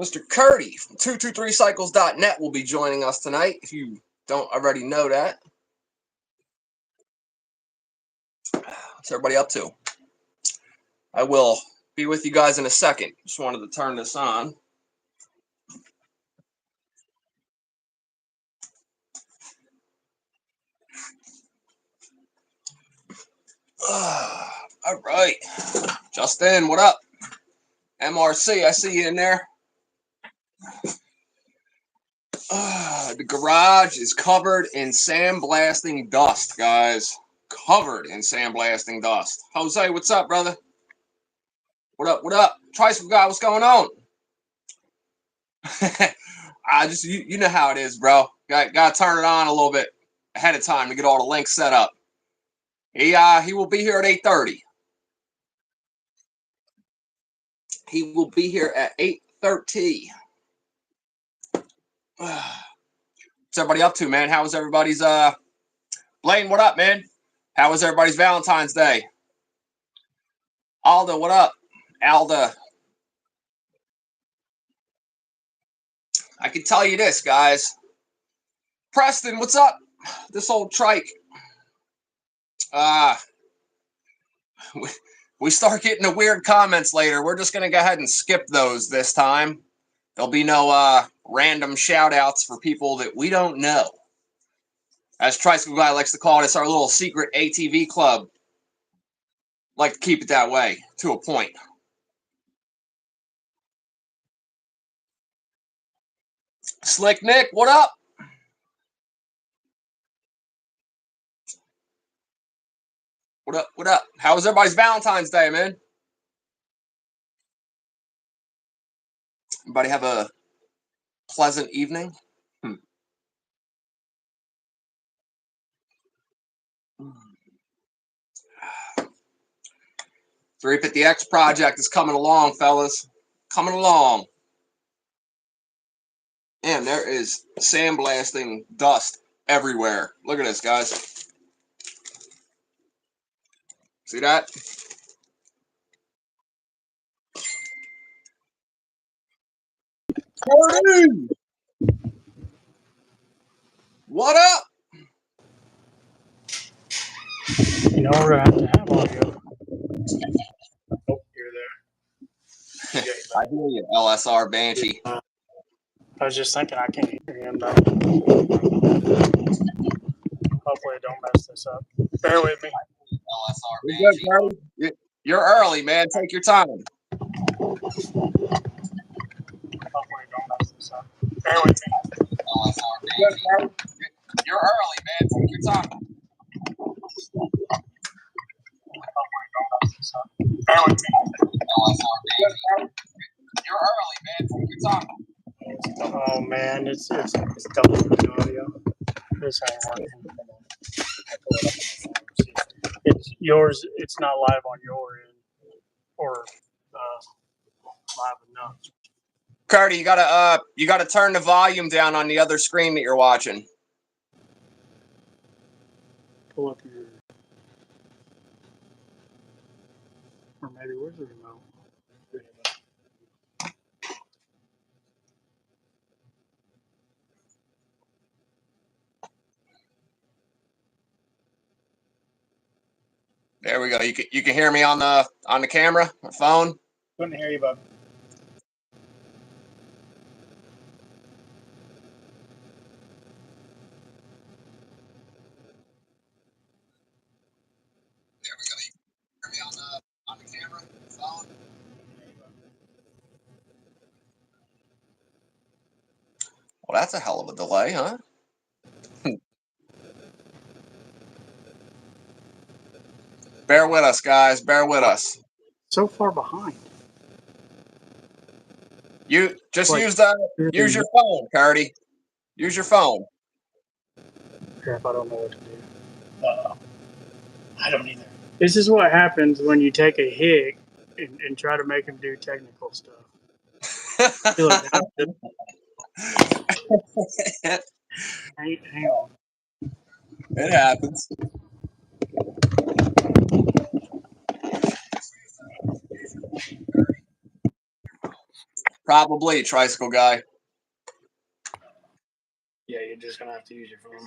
Mr. Curtie from 223cycles.net will be joining us tonight, if you don't already know that. What's everybody up to? I will be with you guys in a second. Just wanted to turn this on. All right. Justin, what up? MRC, I see you in there. The garage is covered in sandblasting dust, guys. Covered in sandblasting dust. Jose, what's up, brother? What up? What up? Tricycle guy, what's going on? I just you know how it is, bro. Got to turn it on a little bit ahead of time to get all the links set up. He will be here at 8:30. He will be here at 8:30. What's everybody up to, man? How was everybody's Blaine, what up, man? How was everybody's Valentine's Day? Alda, what up? Alda. I can tell you this, guys. Preston, what's up? This old trike. We start getting the weird comments later. We're just going to go ahead and skip those this time. There'll be no random shout-outs for people that we don't know. As Tricycle Guy likes to call it, it's our little secret ATV club. Like to keep it that way, to a point. Slick Nick, what up? What up? What up? How was everybody's Valentine's Day, man? Everybody have a pleasant evening? $350X project is coming along, fellas. Coming along. Man, there is sandblasting dust everywhere. Look at this, guys. See that? Curtie! What up? You know we're going to have audio. Oh, you're there. I hear you, LSR Banshee. I was just thinking I can't hear him, though. Hopefully it don't mess this up. Bear with me. LSR Banshee. You're early, man. Take your time. Hopefully it don't mess this up. Bear with me. LSR Banshee. You're early, man. Take your time. Hopefully it don't mess this up. Bear with me. LSR Banshee. You're early, man. Take your time. Oh man, it's double the audio. This ain't working. It's yours. It's not live on your end or live enough. Curtie, you gotta turn the volume down on the other screen that you're watching. Pull up your, or maybe where's the remote? There we go. You can hear me on the camera, my phone. Couldn't hear you, bud. There we go. You can hear me on the camera, phone. Well, that's a hell of a delay, huh? Bear with us, guys. Bear with us. So far behind. You just use your phone, Curtie. Use your phone. Crap, I don't know what to do. I don't either. This is what happens when you take a hick and try to make him do technical stuff. Hang on. It happens. Probably, tricycle guy. Yeah, you're just gonna have to use your phone.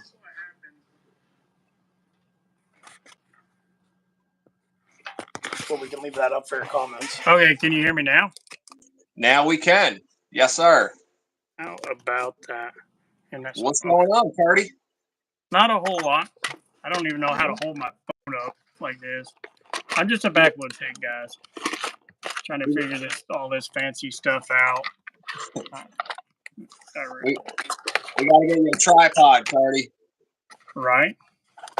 Well, we can leave that up for your comments. Okay, can you hear me now? Now we can. Yes, sir. How about that? And that's What's going on, Curtie? Not a whole lot. I don't even know how to hold my phone up like this. I'm just a backwoods hick, guys. Trying to figure all this fancy stuff out. We gotta get you a tripod, Curtie. Right?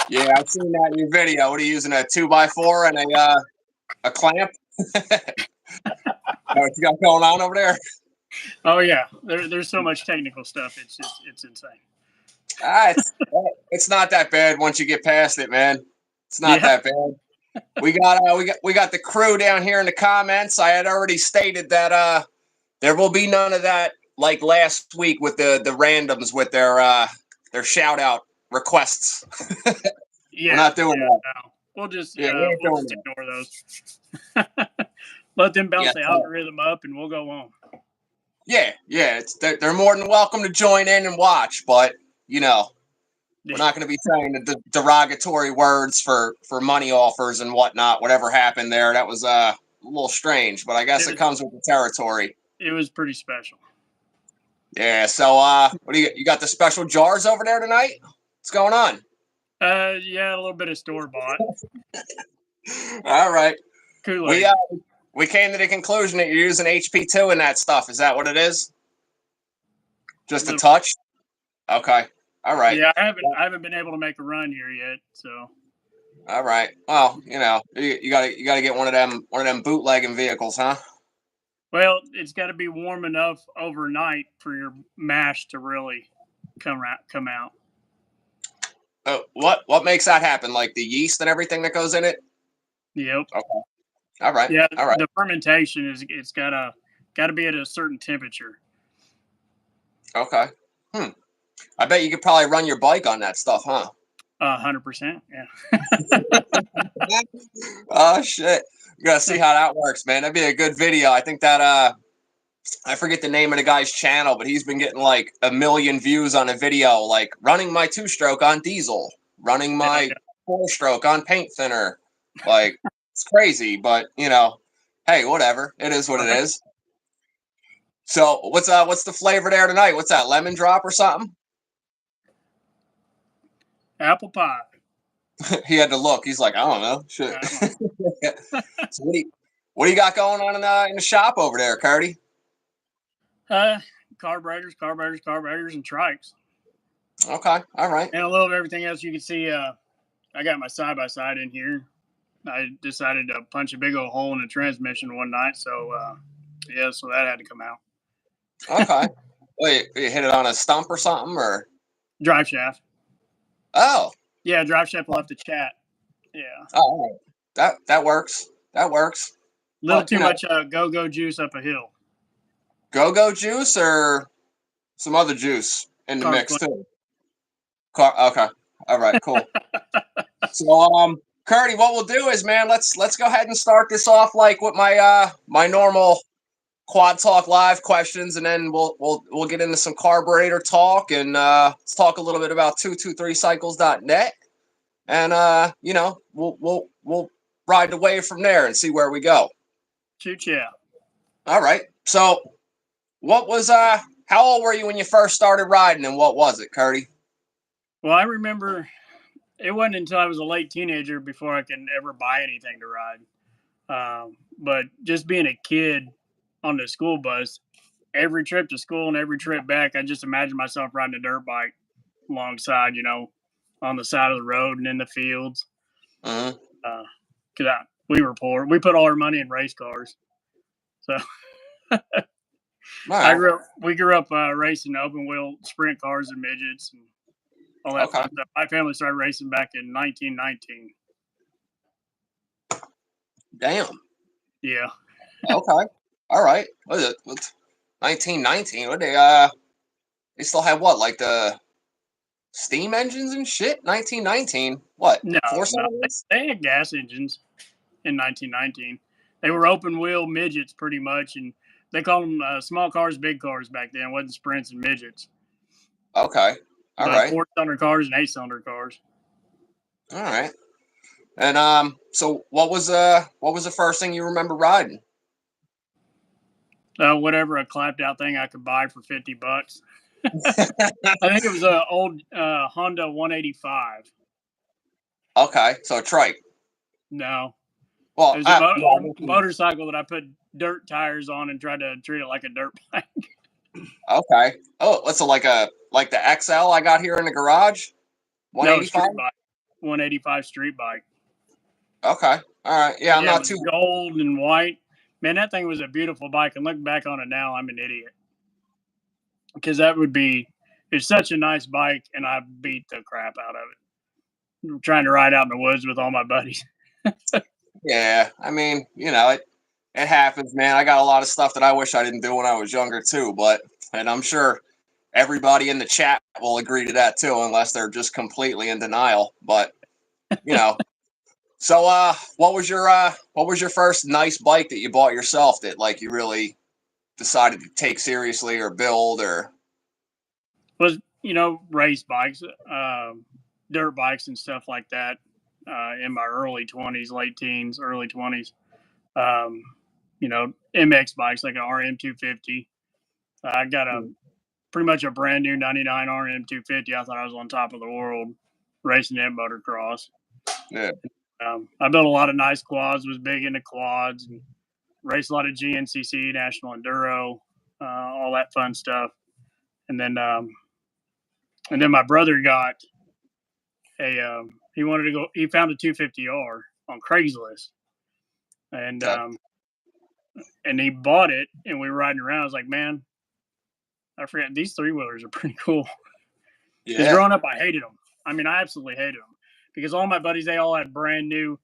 Yeah, I've seen that in your video. What are you using, a 2x4 and a clamp? What you got going on over there? Oh yeah, there's so much technical stuff. It's insane. It's not that bad once you get past it, man. It's not that bad. We got the crew down here in the comments. I had already stated that there will be none of that like last week with the randoms with their shout out requests. Yeah, we're not doing that. No. We'll just ignore those. Let them bounce the algorithm up, and we'll go on. Yeah. They're more than welcome to join in and watch, but we're not going to be saying the derogatory words for money offers and whatnot. Whatever happened there, that was a little strange, but I guess it comes with the territory. It was pretty special. Yeah. So, what do you got? The special jars over there tonight? What's going on? Yeah, a little bit of store bought. All right. Kool-Aid. We came to the conclusion that you're using HP2 in that stuff. Is that what it is? Just a touch? Okay. All right. Yeah, I haven't been able to make a run here yet, so. All right. Well, you gotta get one of them bootlegging vehicles, huh? Well, it's got to be warm enough overnight for your mash to really come out. What makes that happen? Like the yeast and everything that goes in it? Yep. Okay. All right. Yeah. All right. The fermentation it's gotta be at a certain temperature. Okay. I bet you could probably run your bike on that stuff, huh? 100%. Yeah. Oh shit! You gotta see how that works, man. That'd be a good video. I think that I forget the name of the guy's channel, but he's been getting like 1 million views on a video, like running my 2-stroke on diesel, running my 4-stroke on paint thinner. Like it's crazy, but hey, whatever. It is what it is. So what's the flavor there tonight? What's that? Lemon drop or something? Apple pie. He had to look. He's like, I don't know. Shit. So what do you got going on in the shop over there, Curtie? Carburetors, and trikes. Okay, all right. And a little of everything else. You can see I got my side-by-side in here. I decided to punch a big old hole in the transmission one night, so so that had to come out. Okay. Wait, you hit it on a stump or something, or drive shaft? Oh. Yeah, drive shaft will have to chat. Yeah. Oh, that works. That works. A little too much go-go juice up a hill. Go-go juice or some other juice in the mix too? Okay. All right, cool. So, Curtie, what we'll do is, man, let's go ahead and start this off like with my my normal Quad Talk Live questions, and then we'll get into some carburetor talk, and let's talk a little bit about 223cycles.net, and we'll ride the wave from there and see where we go. Shoot, yeah. All right. So, what was how old were you when you first started riding, and what was it, Curtie? Well, I remember it wasn't until I was a late teenager before I could ever buy anything to ride. But just being a kid on the school bus, every trip to school and every trip back, I just imagined myself riding a dirt bike alongside, on the side of the road and in the fields. Mm-hmm. Because we were poor. We put all our money in race cars. So Wow. we grew up racing open wheel sprint cars and midgets and all that fun stuff. My family started racing back in 1919. Damn. Yeah. Okay. All right. What is it? 1919. What they still have what, like the steam engines and shit? 1919. What? No, Four cylinders? they had gas engines in 1919. They were open wheel midgets pretty much, and they called them small cars, big cars back then. It wasn't sprints and midgets, Okay. All but right. 4-cylinder cars and 8-cylinder cars. All right. And so what was the first thing you remember riding? Whatever a clapped out thing I could buy for $50. I think it was an old Honda 185. Okay, so a trike. No, it Well, was a well, motorcycle that I put dirt tires on and tried to treat it like a dirt bike. okay. Oh, what's it like the XL I got here in the garage? No, 185. street bike. 185 street bike. Okay. All right. Yeah, I'm Yeah, it not was too. gold and white. Man, that thing was a beautiful bike. And looking back on it now, I'm an idiot. Because it's such a nice bike, and I beat the crap out of it. I'm trying to ride out in the woods with all my buddies. Yeah, I mean, it happens, man. I got a lot of stuff that I wish I didn't do when I was younger too, and I'm sure everybody in the chat will agree to that too, unless they're just completely in denial. But you know, so what was your first nice bike that you bought yourself that like you really decided to take seriously or build or? Was race bikes, dirt bikes, and stuff like that. In my early 20s, late teens, early 20s. Um, MX bikes like an RM250. I got pretty much a brand new 99 RM250. I thought I was on top of the world racing in motocross. Yeah. I built a lot of nice quads, was big into quads, and raced a lot of GNCC, National Enduro, all that fun stuff. And then my brother got he found a 250R on Craigslist. And Okay. and he bought it, and we were riding around. I was like, man, I forgot these 3-wheelers are pretty cool. Because Yeah. growing up, I hated them. I mean, I absolutely hated them because all my buddies, they all had brand new,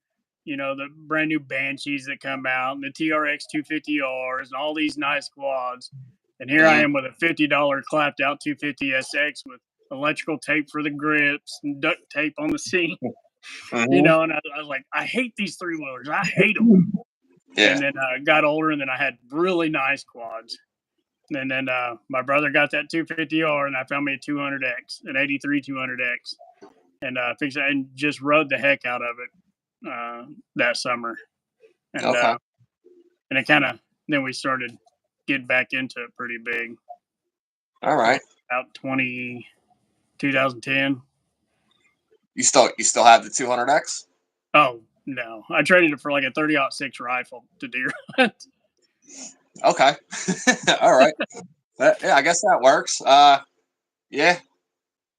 the brand new Banshees that come out and the TRX 250Rs and all these nice quads. And here I am with a $50 clapped out 250SX with electrical tape for the grips and duct tape on the seat. And I was like, I hate these 3-wheelers. I hate them. Yeah. And then I got older, and then I had really nice quads. And then my brother got that 250R, and I found me a 200X, an 83 200X, and fixed it and just rode the heck out of it that summer. And Okay. and it kind of then we started getting back into it pretty big. All right. About 2010. You still have the 200X? Oh no, I traded it for like a 30-06 rifle to deer hunt. Okay. All right. Yeah, I guess that works. Yeah.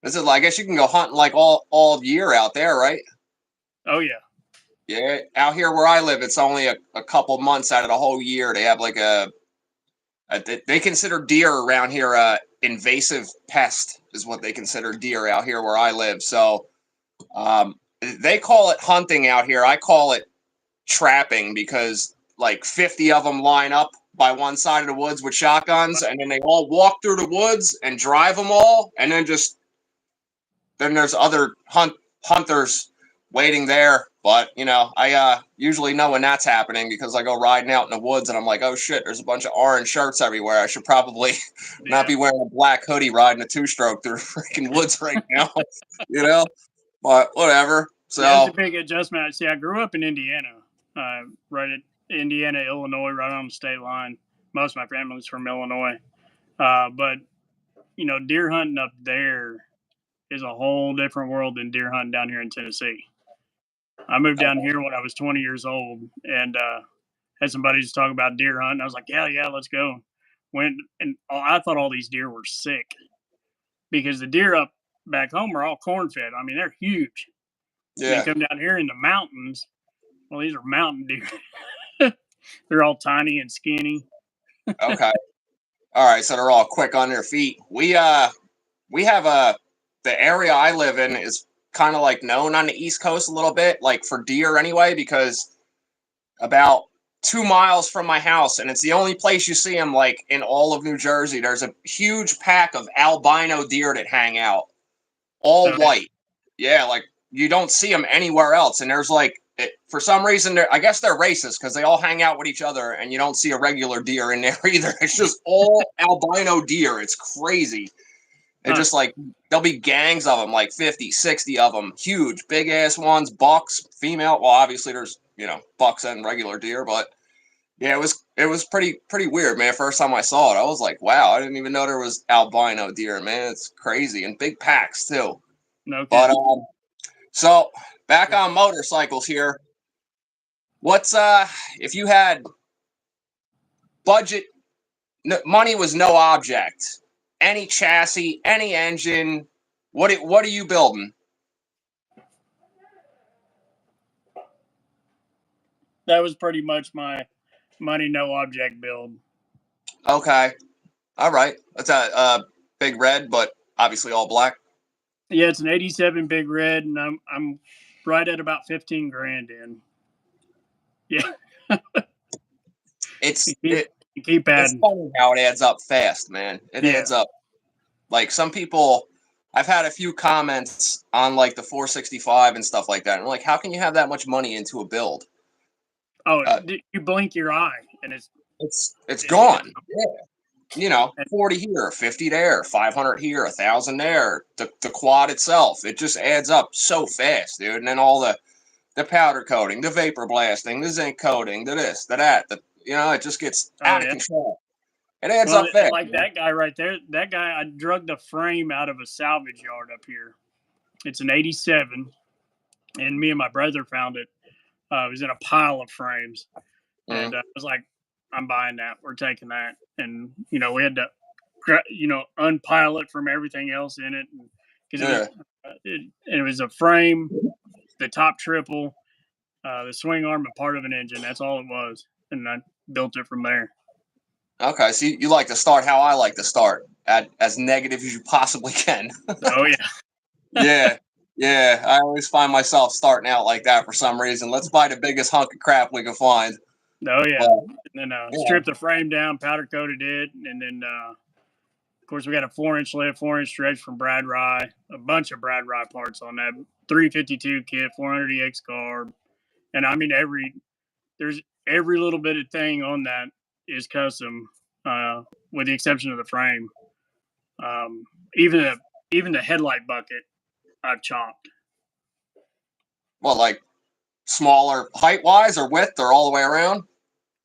I guess you can go hunting like all year out there, right? Oh yeah. Yeah. Out here where I live, it's only a couple months out of the whole year. They have like they consider deer around here invasive pest is what they consider deer out here where I live. So they call it hunting out here. I call it trapping because like 50 of them line up by one side of the woods with shotguns, and then they all walk through the woods and drive them all, and then there's other hunters waiting there. But I usually know when that's happening because I go riding out in the woods and I'm like, oh shit, there's a bunch of orange shirts everywhere. I should probably not be wearing a black hoodie riding a 2-stroke through freaking woods right now. But whatever. So yeah, it's a big adjustment. See, I grew up in Indiana, right at Indiana, Illinois, right on the state line. Most of my family's from Illinois. But, deer hunting up there is a whole different world than deer hunting down here in Tennessee. I moved down here when I was 20 years old and had some buddies talk about deer hunting. I was like, yeah, let's go. Went, and I thought all these deer were sick because the deer up back home are all corn fed. I mean, they're huge. yeah. And you come down here in the mountains. Well, these are mountain deer. They're all tiny and skinny. Okay. All right. So they're all quick on their feet. We have the area I live in is kind of like known on the East Coast a little bit, like for deer anyway, because about 2 miles from my house, and it's the only place you see them like in all of New Jersey. There's a huge pack of albino deer that hang out, all white. Yeah, like you don't see them anywhere else. And there's like for some reason, I guess they're racist because they all hang out with each other, and you don't see a regular deer in there either. It's just all albino deer. It's crazy. They're just like, there'll be gangs of them, like 50, 60 of them, huge, big ass ones, bucks, female. Well, obviously there's, bucks and regular deer, but yeah, it was pretty weird, man. First time I saw it, I was like, wow, I didn't even know there was albino deer, man. It's crazy, and big packs too. No But kidding. so back on motorcycles here. What's if you had budget, money was no object, any chassis, any engine, what are you building? That was pretty much my money no object build. Okay, all right. That's a big red, but obviously all black. Yeah, it's an '87 Big Red, and I'm right at about 15 grand in. Yeah, It's keep it's adding. funny how it adds up fast, man. It adds up. Like some people, I've had a few comments on like the 465 and stuff like that. And I'm like, how can you have that much money into a build? Oh, you blink your eye and it's gone. Yeah. 40 here, 50 there, 500 here, 1,000 there. The quad itself, it just adds up so fast, dude. And then all the powder coating, the vapor blasting, the zinc coating, the this, the that, it just gets out of control. It adds up fast. Like that guy right there, that guy, I drug the frame out of a salvage yard up here. It's an '87, and me and my brother found it. It was in a pile of frames, and I was like, I'm buying that. We're taking that. And, we had to, unpile it from everything else in it. Because it was a frame, the top triple, the swing arm, and part of an engine. That's all it was. And I built it from there. Okay, so you like to start how I like to start, at as negative as you possibly can. Oh, yeah. Yeah, I always find myself starting out like that for some reason. Let's buy the biggest hunk of crap we can find. Oh, yeah. And then stripped the frame down, powder coated it, and then, of course, we got a 4-inch lift, 4-inch stretch from Brad Rye, a bunch of Brad Rye parts on that 352 kit, 400EX carb. And I mean, there's every little bit of thing on that is custom, with the exception of the frame. Even the headlight bucket, I've chopped. Well, like smaller height wise or width or all the way around?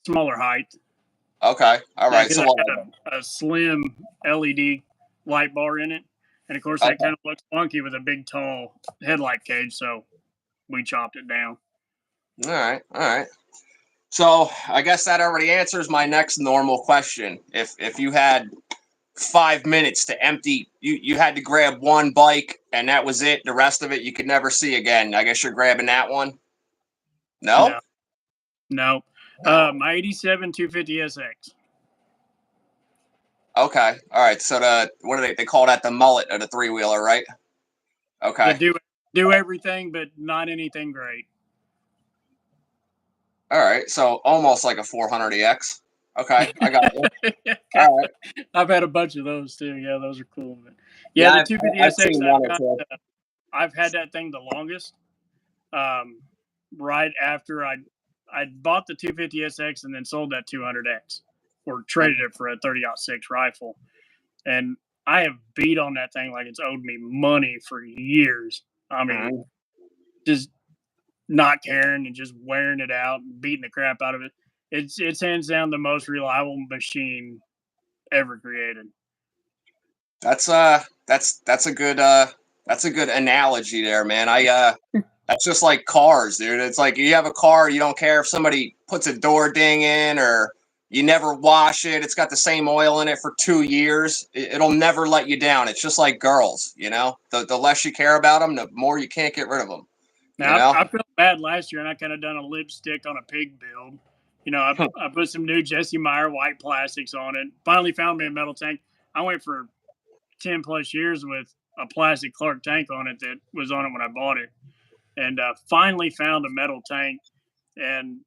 Smaller height. Okay, all right. So I got a slim LED light bar in it, and of course that kind of looks funky with a big tall headlight cage. So we chopped it down. All right. So I guess that already answers my next normal question. If you had 5 minutes to empty, you had to grab one bike and that was it. The rest of it you could never see again. I guess you're grabbing that one. No. My '87 250SX. Okay. All right. So what do they call that? The mullet of the 3-wheeler, right? Okay. Do everything, but not anything great. All right. So almost like a 400EX. Okay, I got it. All right. I've had a bunch of those too. Yeah, those are cool. But the 250SX, I've had that thing the longest. Right after I bought the 250SX and then sold that 200X, or traded it for a 30-06 rifle, and I have beat on that thing like it's owed me money for years. I mean, just not caring and just wearing it out and beating the crap out of it. It's hands down the most reliable machine ever created. That's a good analogy there, man. That's just like cars, dude. It's like you have a car, you don't care if somebody puts a door ding in or you never wash it. It's got the same oil in it for 2 years. It'll never let you down. It's just like girls, the less you care about them, the more you can't get rid of them. Now, I felt bad last year, and I kind of done a lipstick on a pig build. I put some new Jesse Meyer white plastics on it. Finally found me a metal tank. I went for 10 plus years with a plastic Clark tank on it that was on it when I bought it. And finally found a metal tank and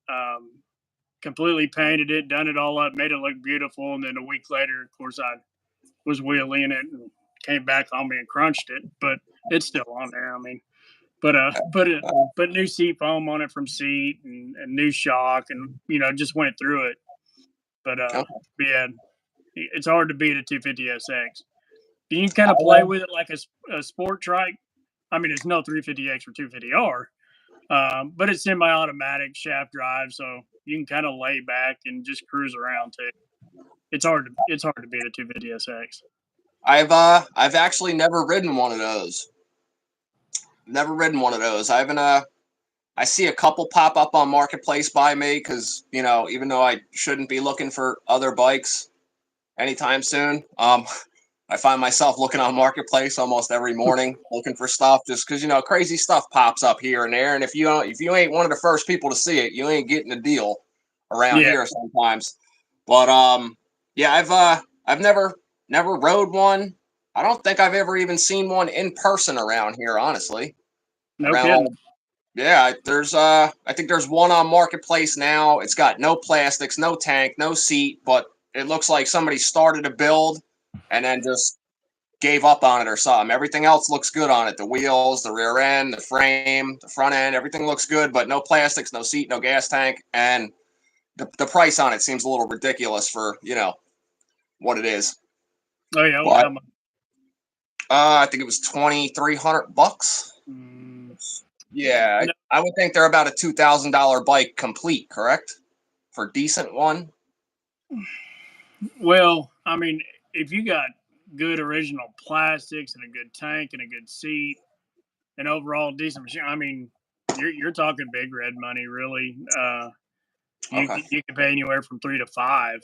completely painted it, done it all up, made it look beautiful. And then a week later, of course, I was wheeling it and came back on me and crunched it. But it's still on there. I mean, But new seat foam on it from seat and new shock and just went through it. But Okay. yeah, it's hard to beat a 250 SX. You can kind of play I, with it like a sport trike. I mean, it's no 350X or 250R, but it's semi-automatic shaft drive, so you can kind of lay back and just cruise around too. It's hard to beat a 250 SX. I've actually never ridden one of those. Never ridden one of those. I haven't. I see a couple pop up on Marketplace by me because even though I shouldn't be looking for other bikes anytime soon, I find myself looking on Marketplace almost every morning looking for stuff just because crazy stuff pops up here and there, and if you ain't one of the first people to see it, you ain't getting a deal around Yeah, here sometimes. But yeah, I've never rode one. I don't think I've ever even seen one in person around here, honestly. no Around kidding. all Yeah, there's I think there's one on Marketplace now. It's got no plastics, no tank, no seat, but it looks like somebody started a build and then just gave up on it or something. Everything else looks good on it. The wheels, the rear end, the frame, the front end, everything looks good, but no plastics, no seat, no gas tank, and the price on it seems a little ridiculous for, what it is. Oh yeah, But how much? I think it was $2,300. Mm, Yeah, no, I would think they're about a $2,000 bike complete, correct? For a decent one. well, I mean, if you got good original plastics and a good tank and a good seat and overall decent machine, I mean, you're talking big red money, really. Okay. You can pay anywhere from 3 to 5.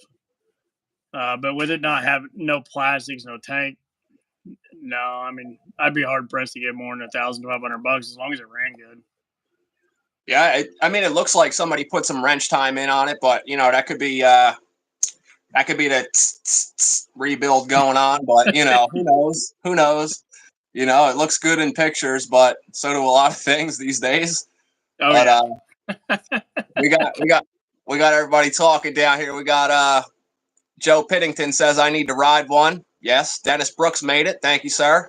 But with it not having no plastics, no tank, no, I mean, I'd be hard pressed to get more than 1,000, 1,200 bucks as long as it ran good. Yeah, I mean, it looks like somebody put some wrench time in on it, but that could be the rebuild going on. But who knows? Who knows? It looks good in pictures, but so do a lot of things these days. Oh But yeah, we got everybody talking down here. We got Joe Piddington says I need to ride one. Yes, Dennis Brooks made it. Thank you, sir.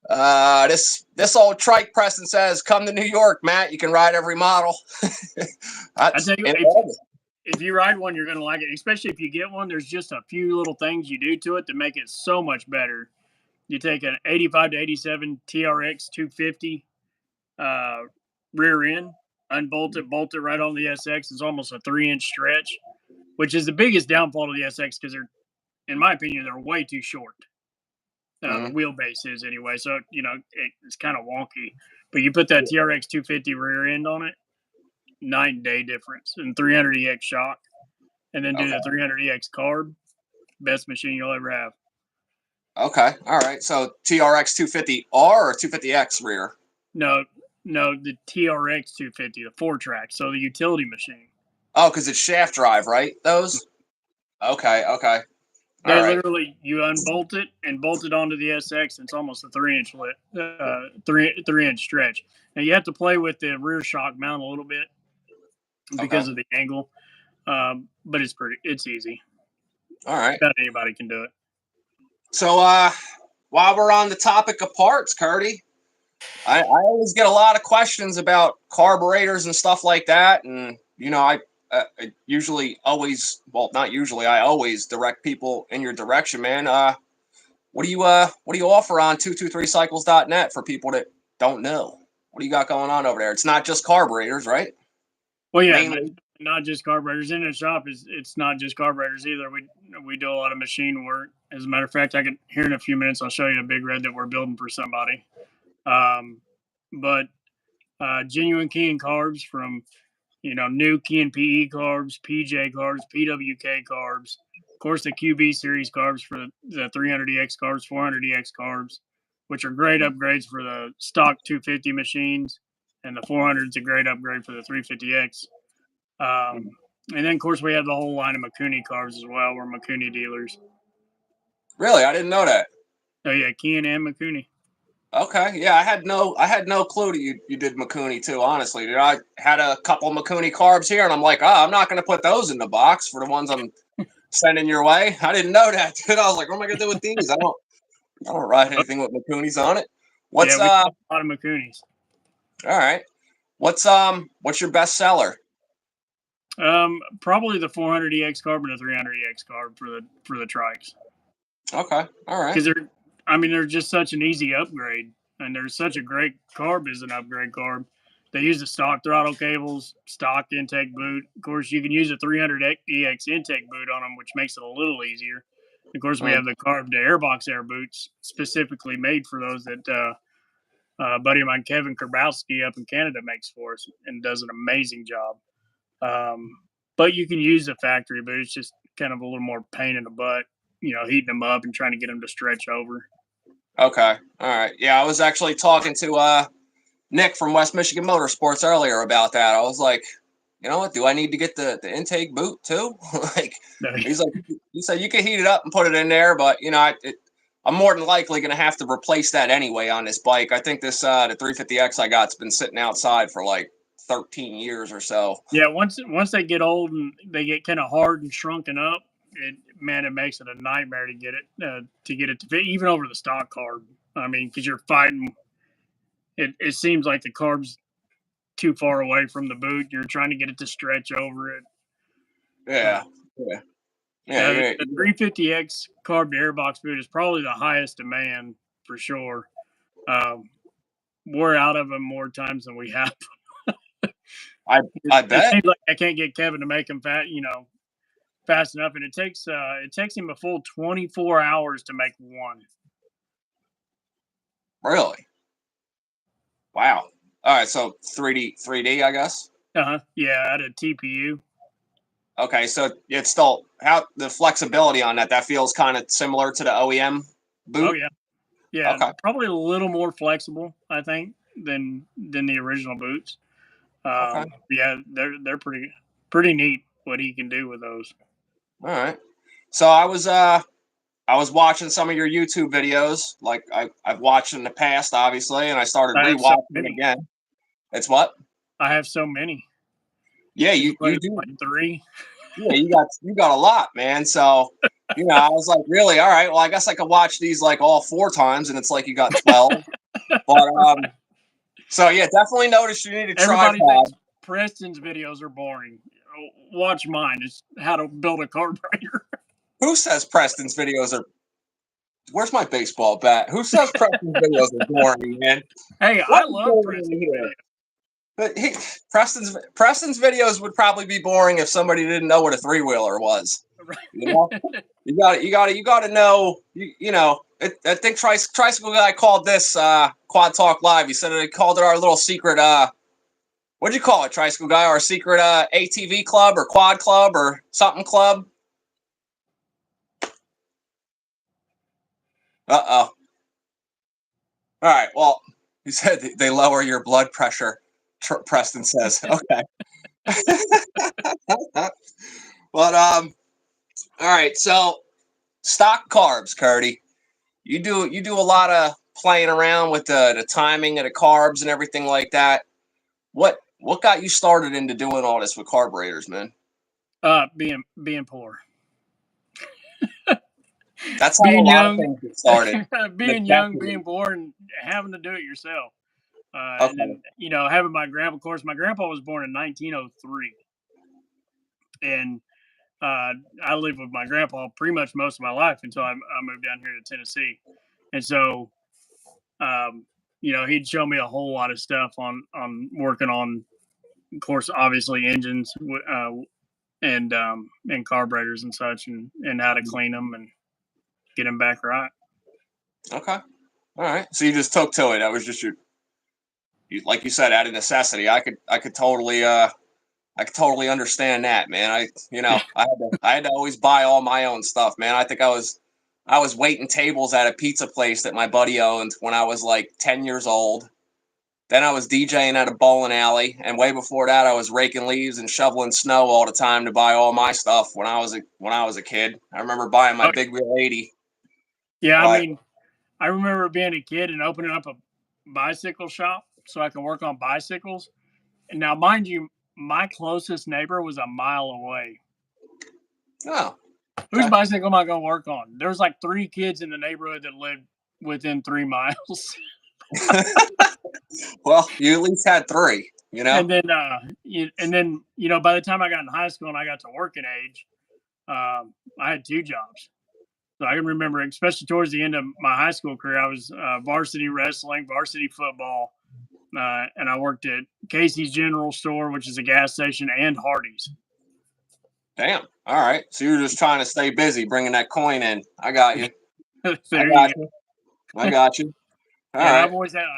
This old trike Preston says, "Come to New York, Matt. You can ride every model." I tell you, In if you ride one, you're gonna like it. Especially if you get one, there's just a few little things you do to it to make it so much better. You take an 85 to 87 TRX 250 uh, rear end, unbolt it, bolt it right on the SX. It's almost a 3-inch stretch, which is the biggest downfall of the SX because they're, in my opinion, they're way too short. The Mhm. wheelbase is anyway, so it's kind of wonky. But you put that TRX 250 rear end on it, night and day difference, and 300EX shock, and then do Okay. the 300EX carb, best machine you'll ever have. Okay. All right. So TRX 250R or 250X rear? No, no, the TRX 250, the 4-track, so the utility machine. Oh, because it's shaft drive, right? Those? Okay. Okay. All They right. literally you unbolt it and bolt it onto the SX. And it's almost a 3-inch three-inch stretch. Now you have to play with the rear shock mount a little bit Okay. because of the angle, but it's easy. All right. About anybody can do it. So while we're on the topic of parts, Curtie, I always get a lot of questions about carburetors and stuff like that, and I usually always, well, not usually, I always direct people in your direction, man. What do you offer on 223cycles.net for people that don't know? What do you got going on over there? It's not just carburetors, right? Well, yeah, Mainly. not just carburetors. In the shop it's not just carburetors either. We do a lot of machine work. As a matter of fact, I can here in a few minutes I'll show you a big red that we're building for somebody. But genuine key and carbs from new key and PE carbs, PJ carbs, PWK carbs, of course the QB series carbs for the 300EX carbs, 400EX carbs, which are great upgrades for the stock 250 machines, and the 400 is a great upgrade for the 350X. And then of course we have the whole line of Makuni carbs as well. We're Makuni dealers. Really, I didn't know that. Oh yeah, Keen and Makuni. Okay, yeah, I had no clue that you did Makuni too. Honestly, I had a couple Makuni carbs here, and I'm like, I'm not going to put those in the box for the ones I'm sending your way. I didn't know that, dude. I was like, what am I going to do with these? I don't ride anything with Makunis on it. Yeah, What's we have a lot of Makunis. All right. What's your best seller? Probably the 400EX carb and the 300EX carb for the trikes. Okay. All right. Because they're just such an easy upgrade, and they're such a great carb as an upgrade carb. They use the stock throttle cables, stock intake boot. Of course, you can use a 300EX intake boot on them, which makes it a little easier. Of course, we Mm, have the carb to airbox air boots specifically made for those that a buddy of mine, Kevin Karbowski, up in Canada, makes for us and does an amazing job. Um, but you can use the factory, but it's just kind of a little more pain in the butt, heating them up and trying to get them to stretch over. okay. All right. Yeah, I was actually talking to Nick from West Michigan Motorsports earlier about that. I was like, you know what? Do I need to get the intake boot too? Like, he's like, he said you can heat it up and put it in there, but I'm more than likely going to have to replace that anyway on this bike. I think this the 350X I got's been sitting outside for like 13 years or so. Yeah, once they get old and they get kind of hard and shrunken up, it makes it a nightmare to get it to fit, even over the stock carb. I mean, because you're fighting. It seems like the carb's too far away from the boot. You're trying to get it to stretch over it. Yeah, yeah, yeah. Yeah, the 350X carb to airbox boot is probably the highest demand for sure. Um, we're out of them more times than we have. I It bet. seems like I can't get Kevin to make them fast enough, and it takes him a full 24 hours to make one. Really? Wow. All right, so 3D, I guess. Yeah, at a TPU. Okay, so it's still how the flexibility on that feels kind of similar to the OEM Oh boot. yeah, yeah, Okay, probably a little more flexible, I think, than the original boots. okay, Yeah, they're pretty neat what he can do with those. all right. So I was watching some of your YouTube videos, like I've watched in the past, obviously, and I started I have so rewatching many. again. It's what? I have so many. Yeah, Is you what you is it, do. like three? Yeah, you got a lot, man. So I was like, really? All right. Well, I guess I could watch these like all 4 times, and it's like you got 12. But so yeah, definitely notice you need a Everybody tripod. thinks Preston's videos are boring. Watch mine. It's how to build a carburetor. Who says Preston's videos are? Where's my baseball bat? Who says Preston's videos are boring, man? Hey, What I is love going on Preston's here? videos. But Preston's videos would probably be boring if somebody didn't know what a 3-wheeler was. You know, you got to know. I think Tricycle Guy called this Quad Talk Live. He said they called it our little secret. What'd you call it, Tricycle Guy? Our secret ATV club or quad club or something club. Uh-oh. All right. Well, he said they lower your blood pressure. Preston says, okay. But all right. So stock carbs, Curtie. You do a lot of playing around with the timing of the carbs and everything like that. What got you started into doing all this with carburetors, man? Being poor, That's how a being lot of young, things get started. being young, Necessity. being poor, and having to do it yourself. And Okay. then having my grandpa. Of course, my grandpa was born in 1903, and I lived with my grandpa pretty much most of my life until I moved down here to Tennessee. And so, um, he'd show me a whole lot of stuff on working on, of course, obviously engines, and carburetors and such, and how to clean them and get them back right. Okay. All right. So you just took to it. That was just like you said, out of necessity. I could totally understand that, man. I had to always buy all my own stuff, man. I think I was waiting tables at a pizza place that my buddy owned when I was like 10 years old. Then I was DJing at a bowling alley, and way before that, I was raking leaves and shoveling snow all the time to buy all my stuff when I was a kid. I remember buying my Oh, big wheel 80, yeah, I but mean, I remember being a kid and opening up a bicycle shop so I could work on bicycles. And now, mind you, my closest neighbor was a mile away. oh, Whose okay. bicycle am I going to work on? There was like 3 kids in the neighborhood that lived within 3 miles. Well, you at least had three, you know? And then by the time I got in high school and I got to working age, I had two jobs. So I can remember, especially towards the end of my high school career, I was varsity wrestling, varsity football, and I worked at Casey's General Store, which is a gas station, and Hardee's. Damn. All right. So you were just trying to stay busy bringing that coin in. I got you. There you go. I got you. All Yeah, and right.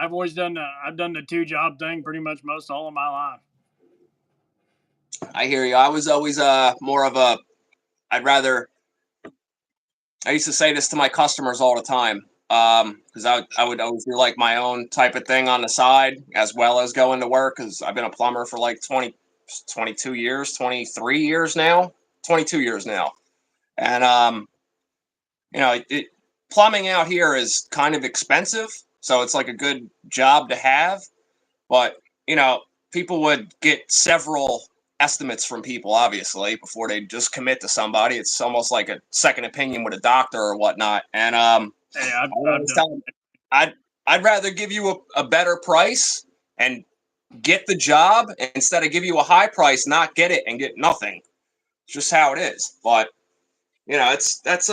I've always done the two job thing pretty much most all of my life. I hear you. I was always more of a I'd rather I used to say this to my customers all the time. Because I would always do like my own type of thing on the side as well as going to work because I've been a plumber for like 22 years, 23 years now, 22 years now. And plumbing out here is kind of expensive, so it's like a good job to have. But you know, people would get several estimates from people, obviously, before they just commit to somebody. It's almost like a second opinion with a doctor or whatnot. And Hey, I I've always done. tell them, I'd rather give you a better price and get the job instead of give you a high price, not get it and get nothing. It's just how it is. But that's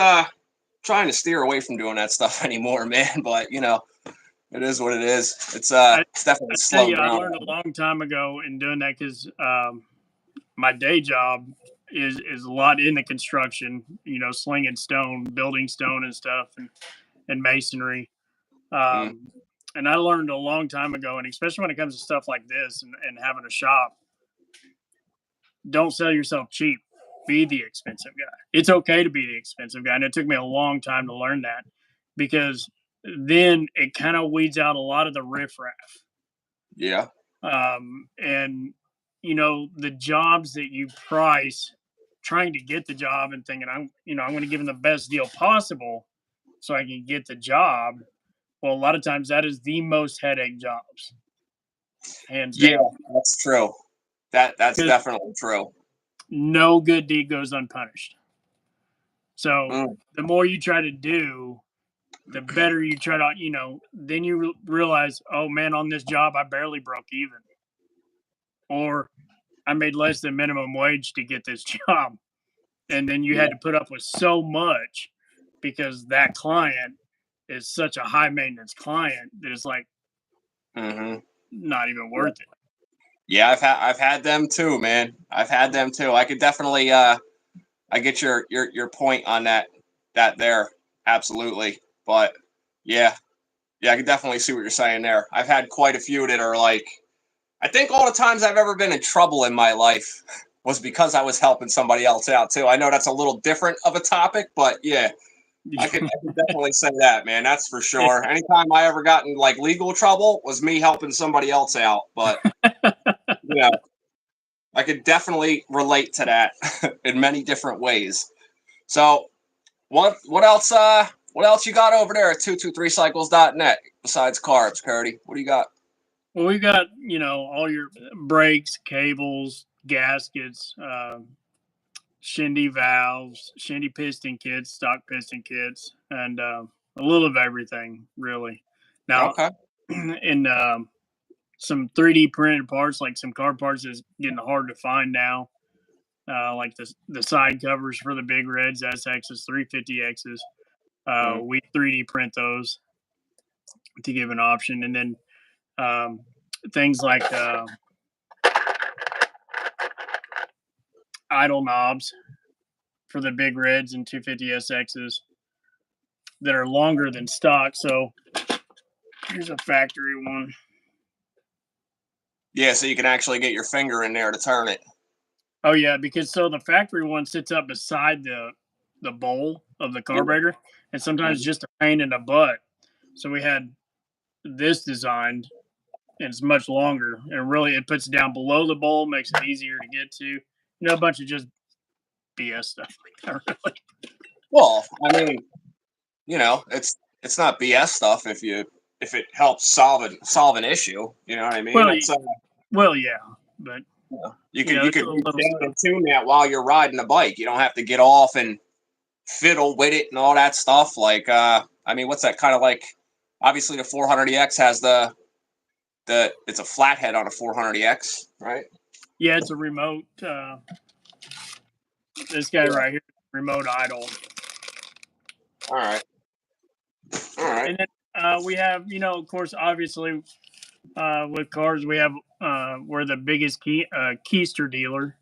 trying to steer away from doing that stuff anymore, man. But it is what it is. It's definitely I tell slowed you, I down. learned a long time ago in doing that because my day job is a lot in the construction, slinging stone, building stone and stuff, and masonry. Mm, Um, and I learned a long time ago, and especially when it comes to stuff like this and having a shop, don't sell yourself cheap. Be the expensive guy. It's okay to be the expensive guy. And it took me a long time to learn that because then it kind of weeds out a lot of the riffraff. yeah. And the jobs that you price trying to get the job and thinking I'm going to give them the best deal possible so I can get the job. Well, a lot of times that is the most headache jobs, hands Yeah, down, that's true. That's because definitely true. no good deed goes unpunished. So Mm, the more you try to do, the better you try to, then you realize, oh man, on this job, I barely broke even. Or I made less than minimum wage to get this job. And then you yeah. had to put up with so much because that client is such a high maintenance client that it's like Hmm. not even worth it. Yeah, I've had them too, man. I've had them too. I could definitely I get your point on that there. Absolutely. But yeah. Yeah, I could definitely see what you're saying there. I've had quite a few that are like I think all the times I've ever been in trouble in my life was because I was helping somebody else out too. I know that's a little different of a topic, but yeah, I could definitely say that, man. That's for sure. Anytime I ever got in like legal trouble was me helping somebody else out. But yeah, I could definitely relate to that in many different ways. So what else you got over there at 223cycles.net besides carbs, Curtie? What do you got? Well, we've got, all your brakes, cables, gaskets, shindy valves, shindy piston kits, stock piston kits, and a little of everything, really. Now, Okay. in some 3D printed parts, like some car parts, is getting hard to find now. Like the side covers for the big reds, SXs, 350Xs. Mm, We 3D print those to give an option, and then things like idle knobs for the big reds and 250SXs that are longer than stock. So here's a factory one. yeah, so you can actually get your finger in there to turn it. Oh yeah, because so the factory one sits up beside the bowl of the carburetor, and sometimes Mhm. just a pain in the butt. So we had this designed, and it's much longer, and really it puts it down below the bowl, makes it easier to get to. A bunch of just BS stuff like that. Really. Well, I mean, it's not BS stuff if it helps solve an issue. You know what I mean? Well, It's well, yeah, but you it's could a reach little down stuff. and tune that while you're riding the bike. You don't have to get off and fiddle with it and all that stuff. Like, I mean, what's that kind of like? Obviously, the 400EX has it's a flathead on a 400EX, right? Yeah, it's a remote. This guy right here, remote idle. All right. And then we have, of course, obviously, with cars, we have we're the biggest keister dealer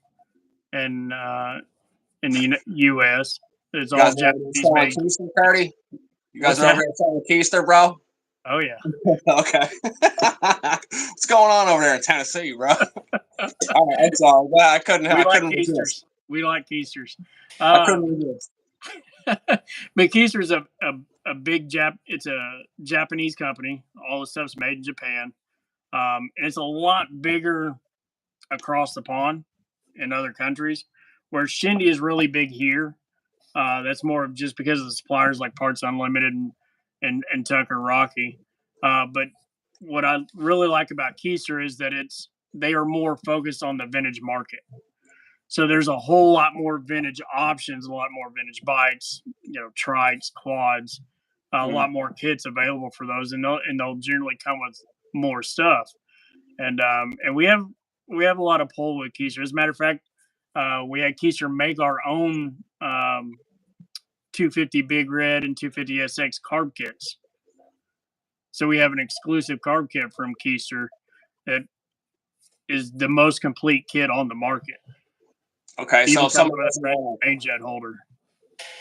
in the U.S. It's You all guys are over there Japanese selling made. Keister, Curtie? You guys What's are over that? there selling Keister, bro? Oh yeah. Okay. What's going on over there in Tennessee, bro? All right, I'm sorry. I couldn't resist. Keisters. We like keisters. I couldn't resist. But Keister's a big It's a Japanese company. All the stuff's made in Japan, and it's a lot bigger across the pond in other countries. Where Shindy is really big here. That's more of just because of the suppliers like Parts Unlimited and Tucker Rocky. But what I really like about Keister is that they are more focused on the vintage market. So there's a whole lot more vintage options, a lot more vintage bikes, trikes, quads, a lot more kits available for those, and they'll generally come with more stuff. And we have a lot of pull with Keister. As a matter of fact, we had Keister make our own 250 Big Red and 250 SX carb kits. So we have an exclusive carb kit from Keister that is the most complete kit on the market. Okay, so if somebody doesn't want a jet holder.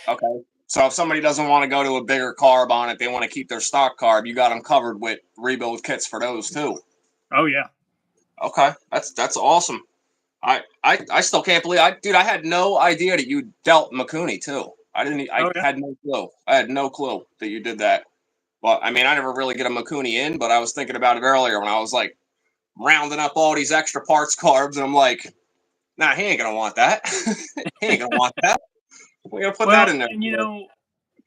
Okay, so if somebody doesn't want to go to a bigger carb on it, they want to keep their stock carb, you got them covered with rebuild kits for those too. Oh yeah. Okay, that's awesome. I still can't believe I had no idea that you dealt Mikuni too. I had no clue. I had no clue that you did that. Well, I mean, I never really get a Mikuni in, but I was thinking about it earlier when I was like rounding up all these extra parts carbs, and I'm like, nah, he ain't gonna want that. He ain't gonna want that. We're gonna put that in there. And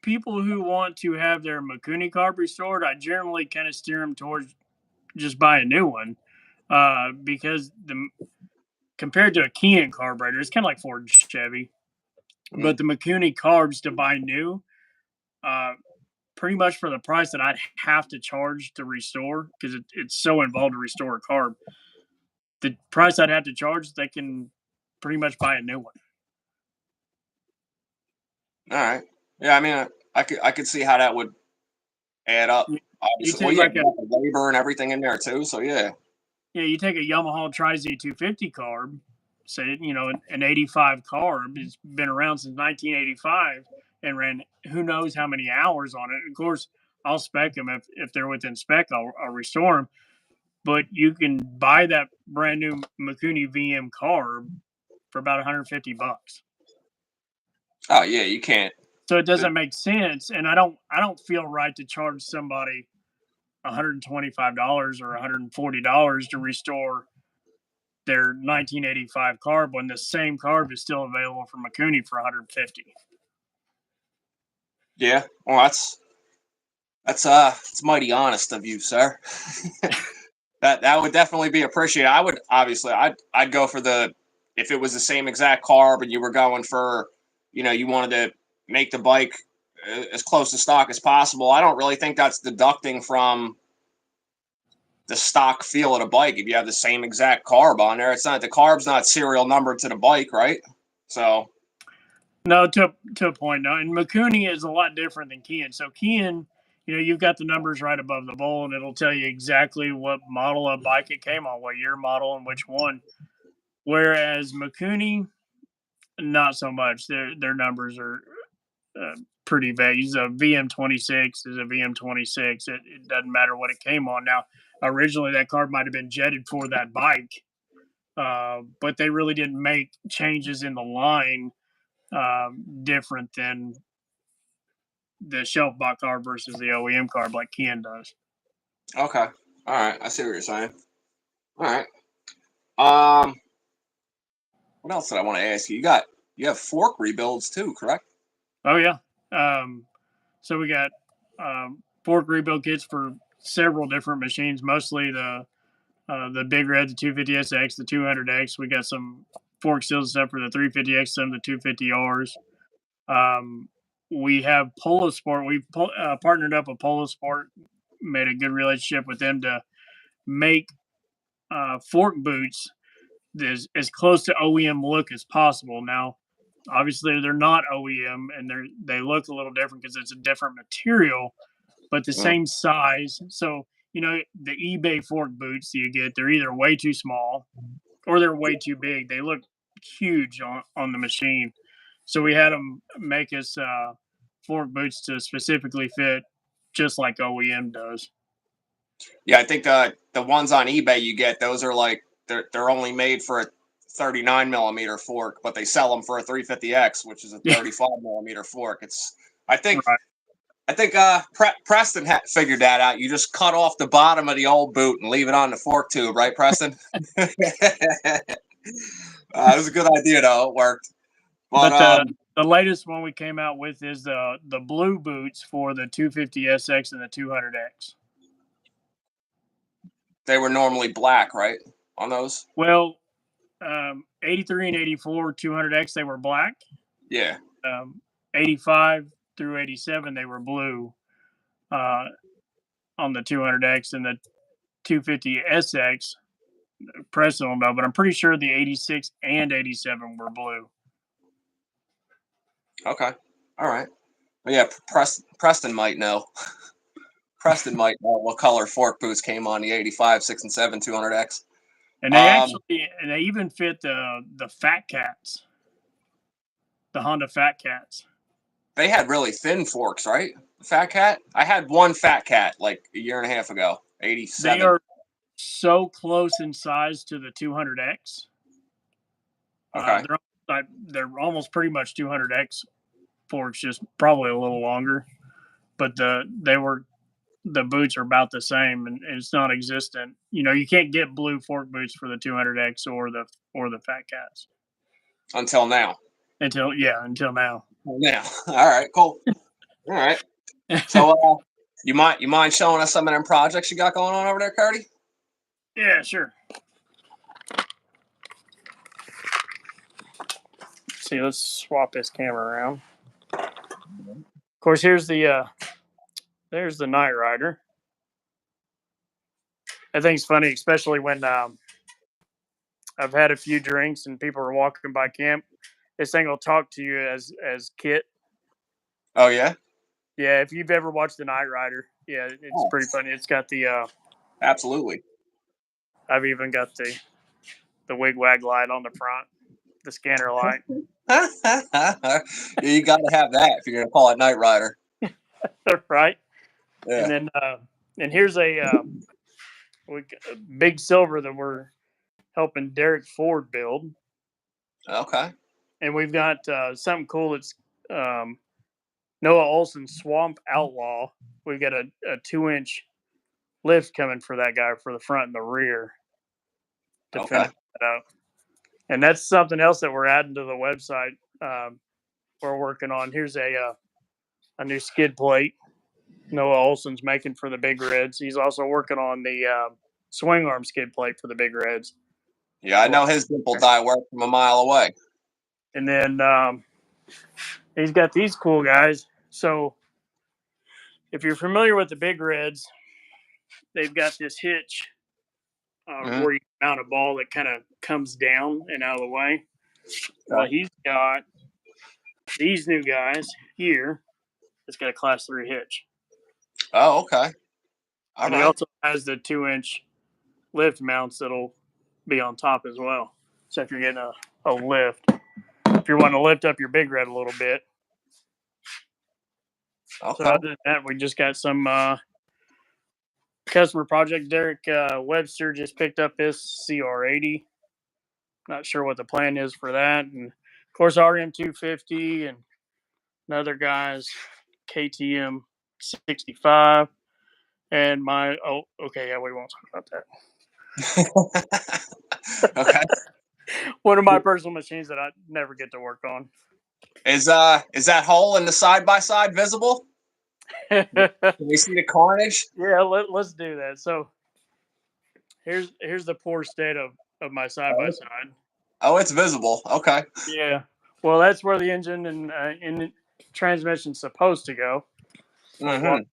people who want to have their Mikuni carb restored, I generally kind of steer them towards just buy a new one, because compared to a Kian carburetor, it's kind of like Ford Chevy, but the Mikuni carbs to buy new, pretty much for the price that I'd have to charge to restore, because it's so involved to restore a carb. The price I'd have to charge, they can pretty much buy a new one. All right. Yeah, I mean, I could see how that would add up. Obviously, well, yeah, the labor and everything in there too. So yeah. Yeah, you take a Yamaha Tri-Z250 carb, say an 85 carb. It's been around since 1985 and ran who knows how many hours on it. Of course, I'll spec them if they're within spec. I'll restore them. But you can buy that brand new Mikuni VM carb for about $150. Oh yeah, you can't. So it doesn't make sense, and I don't feel right to charge somebody $125 or $140 to restore their 1985 carb when the same carb is still available from Mikuni for $150. Yeah, well, it's mighty honest of you, sir. that would definitely be appreciated. I'd go for if it was the same exact carb and you were going for, you wanted to make the bike as close to stock as possible. I don't really think that's deducting from the stock feel of the bike. If you have the same exact carb on there, the carb's not serial numbered to the bike, right? So no, to a point. No, and Mikuni is a lot different than Kian. So Kian, you've got the numbers right above the bowl, and it'll tell you exactly what model of bike it came on, what year model, and which one. Whereas Mikuni, not so much. Their numbers are pretty vague. It's a VM26 is a VM26. It doesn't matter what it came on. Now, originally that carb might have been jetted for that bike, but they really didn't make changes in the line different than the shelf bought carb versus the OEM carb like Kian does. Okay. All right. I see what you're saying. All right. What else did I want to ask you? You have fork rebuilds too, correct? Oh yeah. So we got fork rebuild kits for several different machines, mostly the Big Red, the 250SX, the 200X. We got some fork seals and stuff for the 350X, some of the 250Rs. We have Polo Sport. We've partnered up with Polo Sport, made a good relationship with them to make fork boots as close to OEM look as possible. Now, obviously, they're not OEM, and they look a little different because it's a different material, but the same size. So, the eBay fork boots you get, they're either way too small or they're way too big. They look huge on the machine. So we had them make us fork boots to specifically fit just like OEM does. Yeah, I think the ones on eBay you get, those are like they're only made for a 39 millimeter fork, but they sell them for a 350X, which is a 35 millimeter fork. I think Right. Preston figured that out. You just cut off the bottom of the old boot and leave it on the fork tube, right, Preston? It was a good idea, though. It worked. But the latest one we came out with is the blue boots for the 250SX and the 200X. They were normally black, right, on those? Well, 83 and 84 200X, they were black. Yeah. 85 through 87, they were blue on the 200X, and the 250SX, Preston will know, but I'm pretty sure the 86 and 87 were blue. Okay. All right. Well, yeah, Preston might know. Preston might know what color fork boots came on the 85, 6, and 7 200X. And they even fit the Fat Cats, the Honda Fat Cats. They had really thin forks, right? Fat Cat? I had one Fat Cat like a year and a half ago, 87. They are so close in size to the 200X. Okay. They're almost pretty much 200X forks, just probably a little longer. But the boots are about the same, and it's non-existent. You can't get blue fork boots for the 200X or the Fat Cats Until now. until now. Yeah. All right. Cool. All right. So, you mind showing us some of them projects you got going on over there, Curtie? Yeah, sure. See, let's swap this camera around. Of course, there's the Night Rider. I think it's funny, especially when I've had a few drinks and people are walking by camp. This thing will talk to you as Kit. Oh yeah. Yeah, if you've ever watched the Night Rider, yeah, it's pretty funny. It's got the absolutely. I've even got the wig-wag light on the front, the scanner light. Yeah, you got to have that if you're going to call it Night Rider. Right. Yeah. And then and here's a big silver that we're helping Derek Ford build. Okay. And we've got something cool. It's Noah Olson's Swamp Outlaw. We've got a 2-inch lift coming for that guy for the front and the rear to finish that up. And that's something else that we're adding to the website. We're working on. Here's a new skid plate Noah Olson's making for the Big Reds. He's also working on the swing arm skid plate for the Big Reds. Yeah, I know his dimple die work from a mile away. And then he's got these cool guys. So if you're familiar with the Big Reds, they've got this hitch where you mount a ball that kind of comes down and out of the way. Well, he's got these new guys here. It's got a Class 3 hitch. Oh, okay. And he also has the 2-inch lift mounts that'll be on top as well. So if you're getting a lift, if you're wanting to lift up your Big Red a little bit. Okay. So other than that, we just got some customer project. Derek Webster just picked up his CR80. Not sure what the plan is for that. And of course, RM250 and another guy's KTM 65. And we won't talk about that. Okay. One of my personal machines that I never get to work on. Is that hole in the side-by-side visible? Can we see the carnage? Yeah, let's do that. So here's the poor state of my side-by-side. Oh, it's visible. Okay. Yeah. Well, that's where the engine and transmission's supposed to go. Mm-hmm.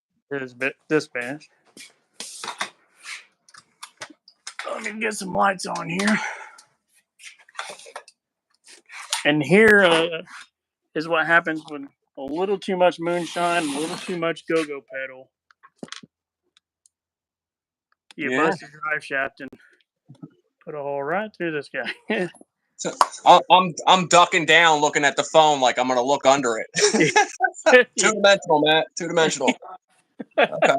This bench. Let me get some lights on here. And here is what happens when a little too much moonshine, a little too much go-go pedal. You bust your drive shaft and put a hole right through this guy. So, I'm ducking down, looking at the phone like I'm gonna look under it. Two-dimensional, Matt. Two-dimensional. Okay.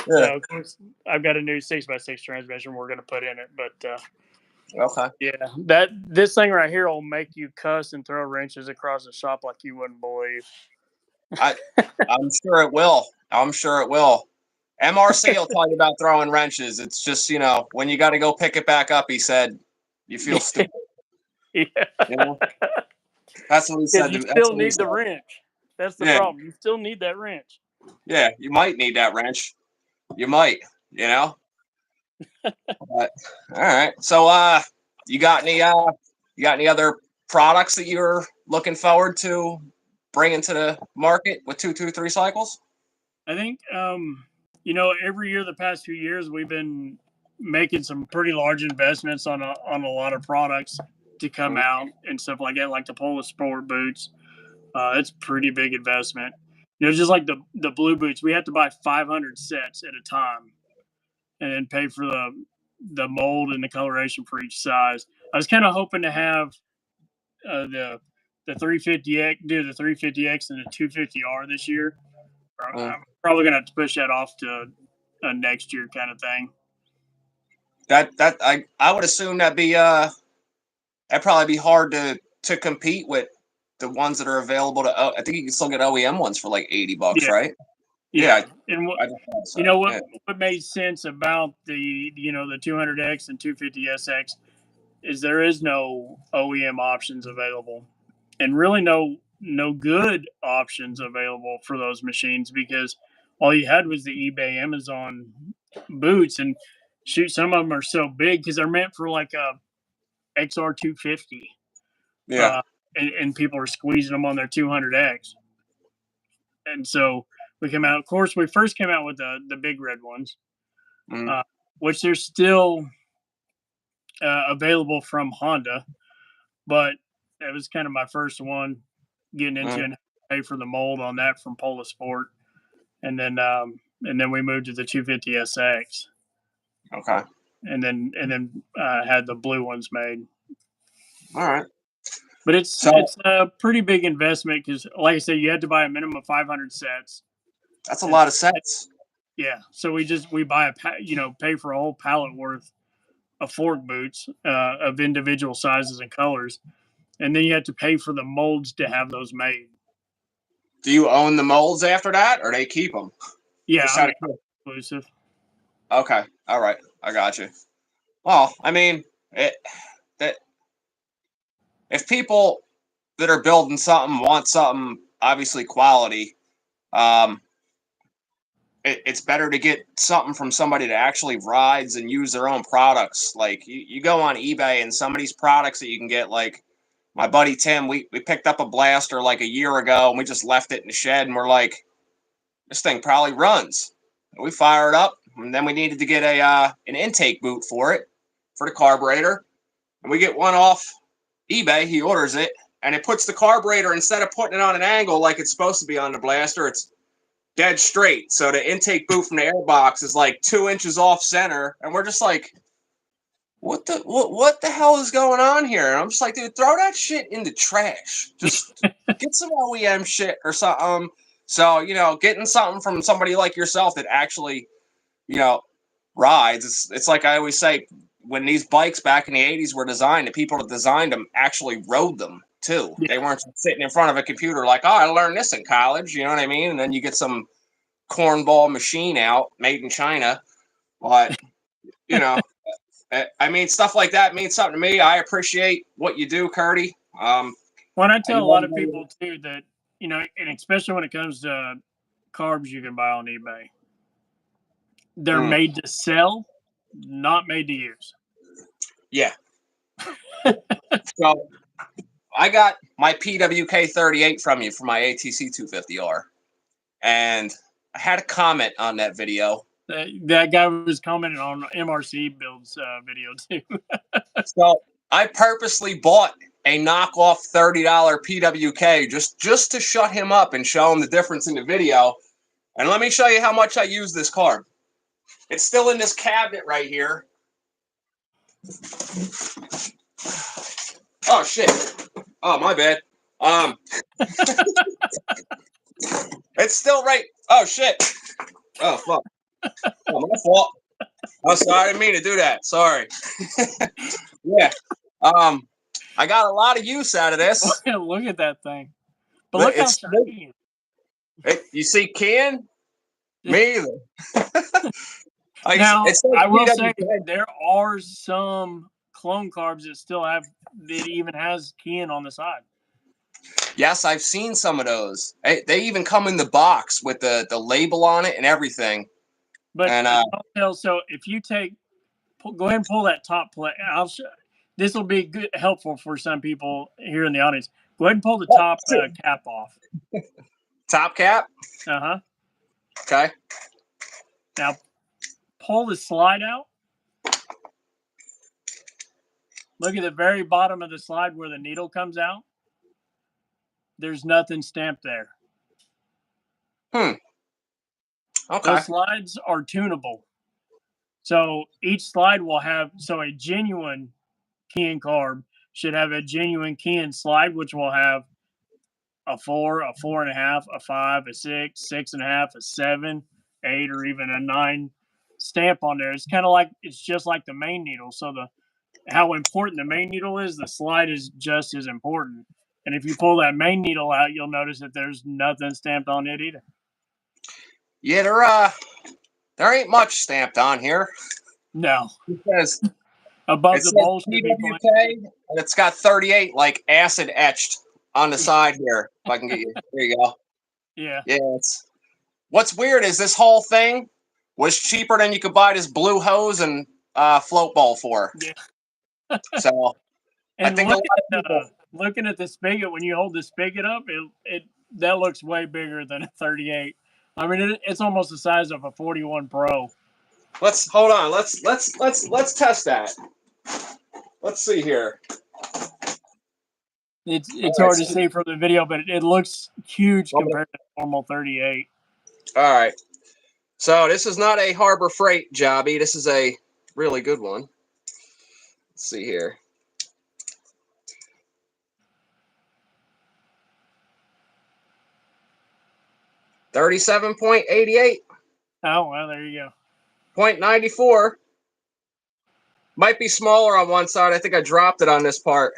So Yeah. of course I've got a new 6x6 transmission we're going to put in it, but Okay. yeah, this thing right here will make you cuss and throw wrenches across the shop like you wouldn't believe. I'm sure it will. I'm sure it will. MRC will tell you about throwing wrenches. It's just, when you got to go pick it back up, he said, you feel stupid. Yeah. You know? That's what he said. You still need the wrench. That's the problem. You still need that wrench. Yeah, you might need that wrench. You might, But, all right. So, you got any other products that you're looking forward to bringing to the market with 223 cycles? I think every year the past few years we've been making some pretty large investments on a lot of products to come out and stuff like that, like the Polar Sport boots. It's a pretty big investment. Just like the blue boots, we have to buy 500 sets at a time, and then pay for the mold and the coloration for each size. I was kind of hoping to have the 350X, do the 350X and the 250R this year. I'm probably gonna have to push that off to a next year kind of thing. I would assume that'd probably be hard to compete with the ones that are available to. I think you can still get OEM ones for like $80, right? Yeah. And what what made sense about the 200X and 250SX is there is no OEM options available, and really no good options available for those machines, because all you had was the eBay, Amazon boots, and shoot, some of them are so big because they're meant for like a XR250. Yeah. And people are squeezing them on their 200X. And so we came out, of course, we first came out with the big red ones, which they're still available from Honda, but it was kind of my first one getting into and pay for the mold on that from Polar Sport. And then we moved to the 250SX. Okay. And then had the blue ones made. All right. But it's a pretty big investment because, like I said, you had to buy a minimum of 500 sets. That's a lot of sets. Yeah, so we buy pay for a whole pallet worth of fork boots of individual sizes and colors, and then you have to pay for the molds to have those made. Do you own the molds after that, or they keep them? Yeah, I'm exclusive. Okay, all right, I got you. Well, I mean, if people that are building something want something obviously quality, it's better to get something from somebody that actually rides and use their own products. Like you go on eBay and some of these products that you can get, like my buddy Tim, we picked up a blaster like a year ago and we just left it in the shed and we're like, this thing probably runs. And we fire it up, and then we needed to get an intake boot for it, for the carburetor. And we get one off eBay, he orders it, and it puts the carburetor, instead of putting it on an angle like it's supposed to be on the blaster, it's dead straight. So the intake boot from the airbox is like 2 inches off center, and we're just like, what the hell is going on here? And I'm just like, dude, throw that shit in the trash. Just get some OEM shit or something. So, getting something from somebody like yourself that actually, rides. It's like I always say, when these bikes back in the 80s were designed, the people that designed them actually rode them too. Yeah. They weren't sitting in front of a computer like, oh, I learned this in college. You know what I mean? And then you get some cornball machine out made in China. But, I mean, stuff like that means something to me. I appreciate what you do, Curtie. When I tell a lot of people too that, and especially when it comes to carbs you can buy on eBay, they're made to sell, not made to use. Yeah. So I got my PWK 38 from you for my ATC 250R, and I had a comment on that video, That guy was commenting on MRC builds video too. So I purposely bought a knockoff $30 PWK just to shut him up and show him the difference in the video. And let me show you how much I use this carb. It's still in this cabinet right here. Oh shit. Oh, my bad. It's still right. Oh shit. Oh fuck. Oh, my fault. Oh, sorry, I didn't mean to do that. Sorry. Yeah. I got a lot of use out of this. Look at that thing. But look how shiny it is. You see Ken? Me either. Now, I will say there are some clone carbs that even has Ken on the side. Yes, I've seen some of those. They even come in the box with the label on it and everything. But so if you go ahead and pull that top plate. This will be helpful for some people here in the audience. Go ahead and pull the top cap off. Top cap? Uh-huh. Okay. Now, pull the slide out. Look at the very bottom of the slide where the needle comes out. There's nothing stamped there. Okay. Those slides are tunable. So each slide will have, a genuine Ken carb should have a genuine Ken slide, which will have a 4, a 4.5, a 5, a 6, 6.5, a 7, 8, or even a 9 stamp on there. It's just like the main needle. So how important the main needle is, the slide is just as important. And if you pull that main needle out, you'll notice that there's nothing stamped on it either. Yeah, there ain't much stamped on here. No. Because above the bowl should be PWK, and it's got 38 like acid etched on the side here. If I can get you. There you go. Yeah. Yeah. What's weird is this whole thing was cheaper than you could buy this blue hose and float ball for. Yeah. So and I think looking at the spigot, when you hold the spigot up, that looks way bigger than a 38. I mean, it's almost the size of a 41 Pro. Let's hold on. Let's test that. Let's see here. It's hard to see from the video, but it looks huge compared to normal 38. All right. So this is not a Harbor Freight jobby. This is a really good one. Let's see here. $37.88. Oh, well, there you go. 0.94. Might be smaller on one side. I think I dropped it on this part.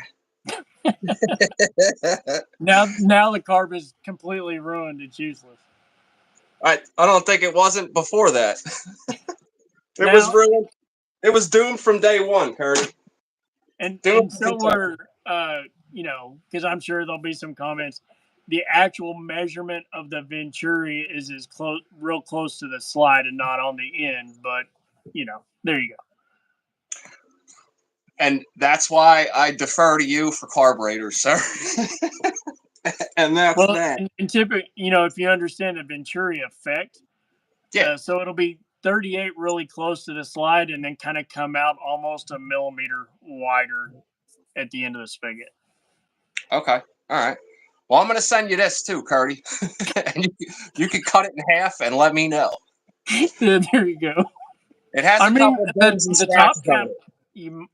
Now the carb is completely ruined. It's useless. I don't think it wasn't before that. It was ruined. It was doomed from day one, Curtie. And so we're, because I'm sure there'll be some comments. The actual measurement of the Venturi is real close to the slide and not on the end. But, there you go. And that's why I defer to you for carburetors, sir. And that's that. And typically, if you understand the Venturi effect, so it'll be 38 really close to the slide and then kind of come out almost a millimeter wider at the end of the spigot. Okay. All right. Well, I'm going to send you this too, Curtie. And you can cut it in half and let me know. Yeah, there you go. It has a couple of bends and scratches on it.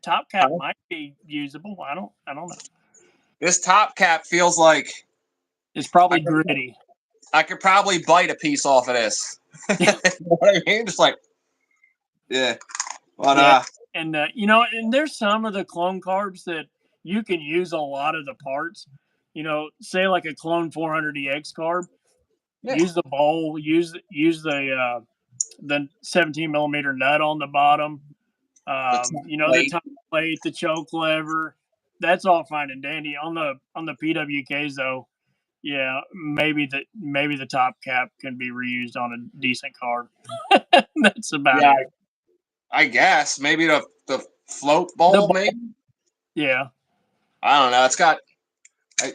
Top cap might be usable. I don't know. This top cap feels like it's probably gritty. I could probably bite a piece off of this. You know what I mean? Just like, yeah. But, and there's some of the clone carbs that you can use a lot of the parts. Say like a clone 400EX carb. Yeah. Use the bowl. Use the 17 millimeter nut on the bottom. The top plate, the choke lever. That's all fine and dandy. On the PWKs though, yeah, maybe the top cap can be reused on a decent carb. That's about it. I guess maybe the float bowl, maybe. Yeah. I don't know. It's got. Can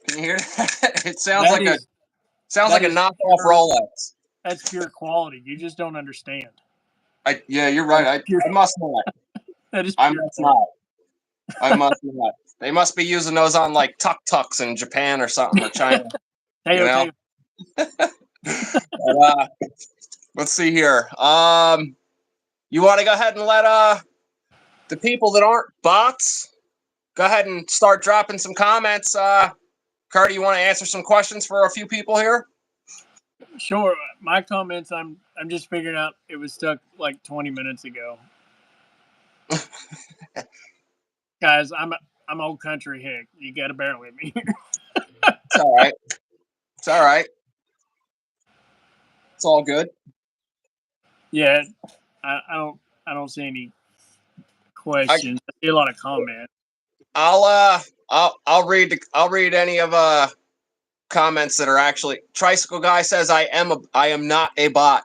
you hear that? It sounds Sounds That like a is knockoff pure- Rolex. That's pure quality. You just don't understand. Yeah, you're right. I must not. That is I pure must quality. not. I must not. They must be using those on like tuk-tuks in Japan or something, or China. You know? But, let's see here. You want to go ahead and let the people that aren't bots go ahead and start dropping some comments. Curtie, you want to answer some questions for a few people here? Sure. My comments, I'm just figuring out it was stuck like 20 minutes ago. Guys, I'm old country hick. You got to bear with me. It's all right. It's all right. It's all good. Yeah, I don't see any questions. I see a lot of comments. I'll read any of comments that are actually. Tricycle Guy says I am not a bot.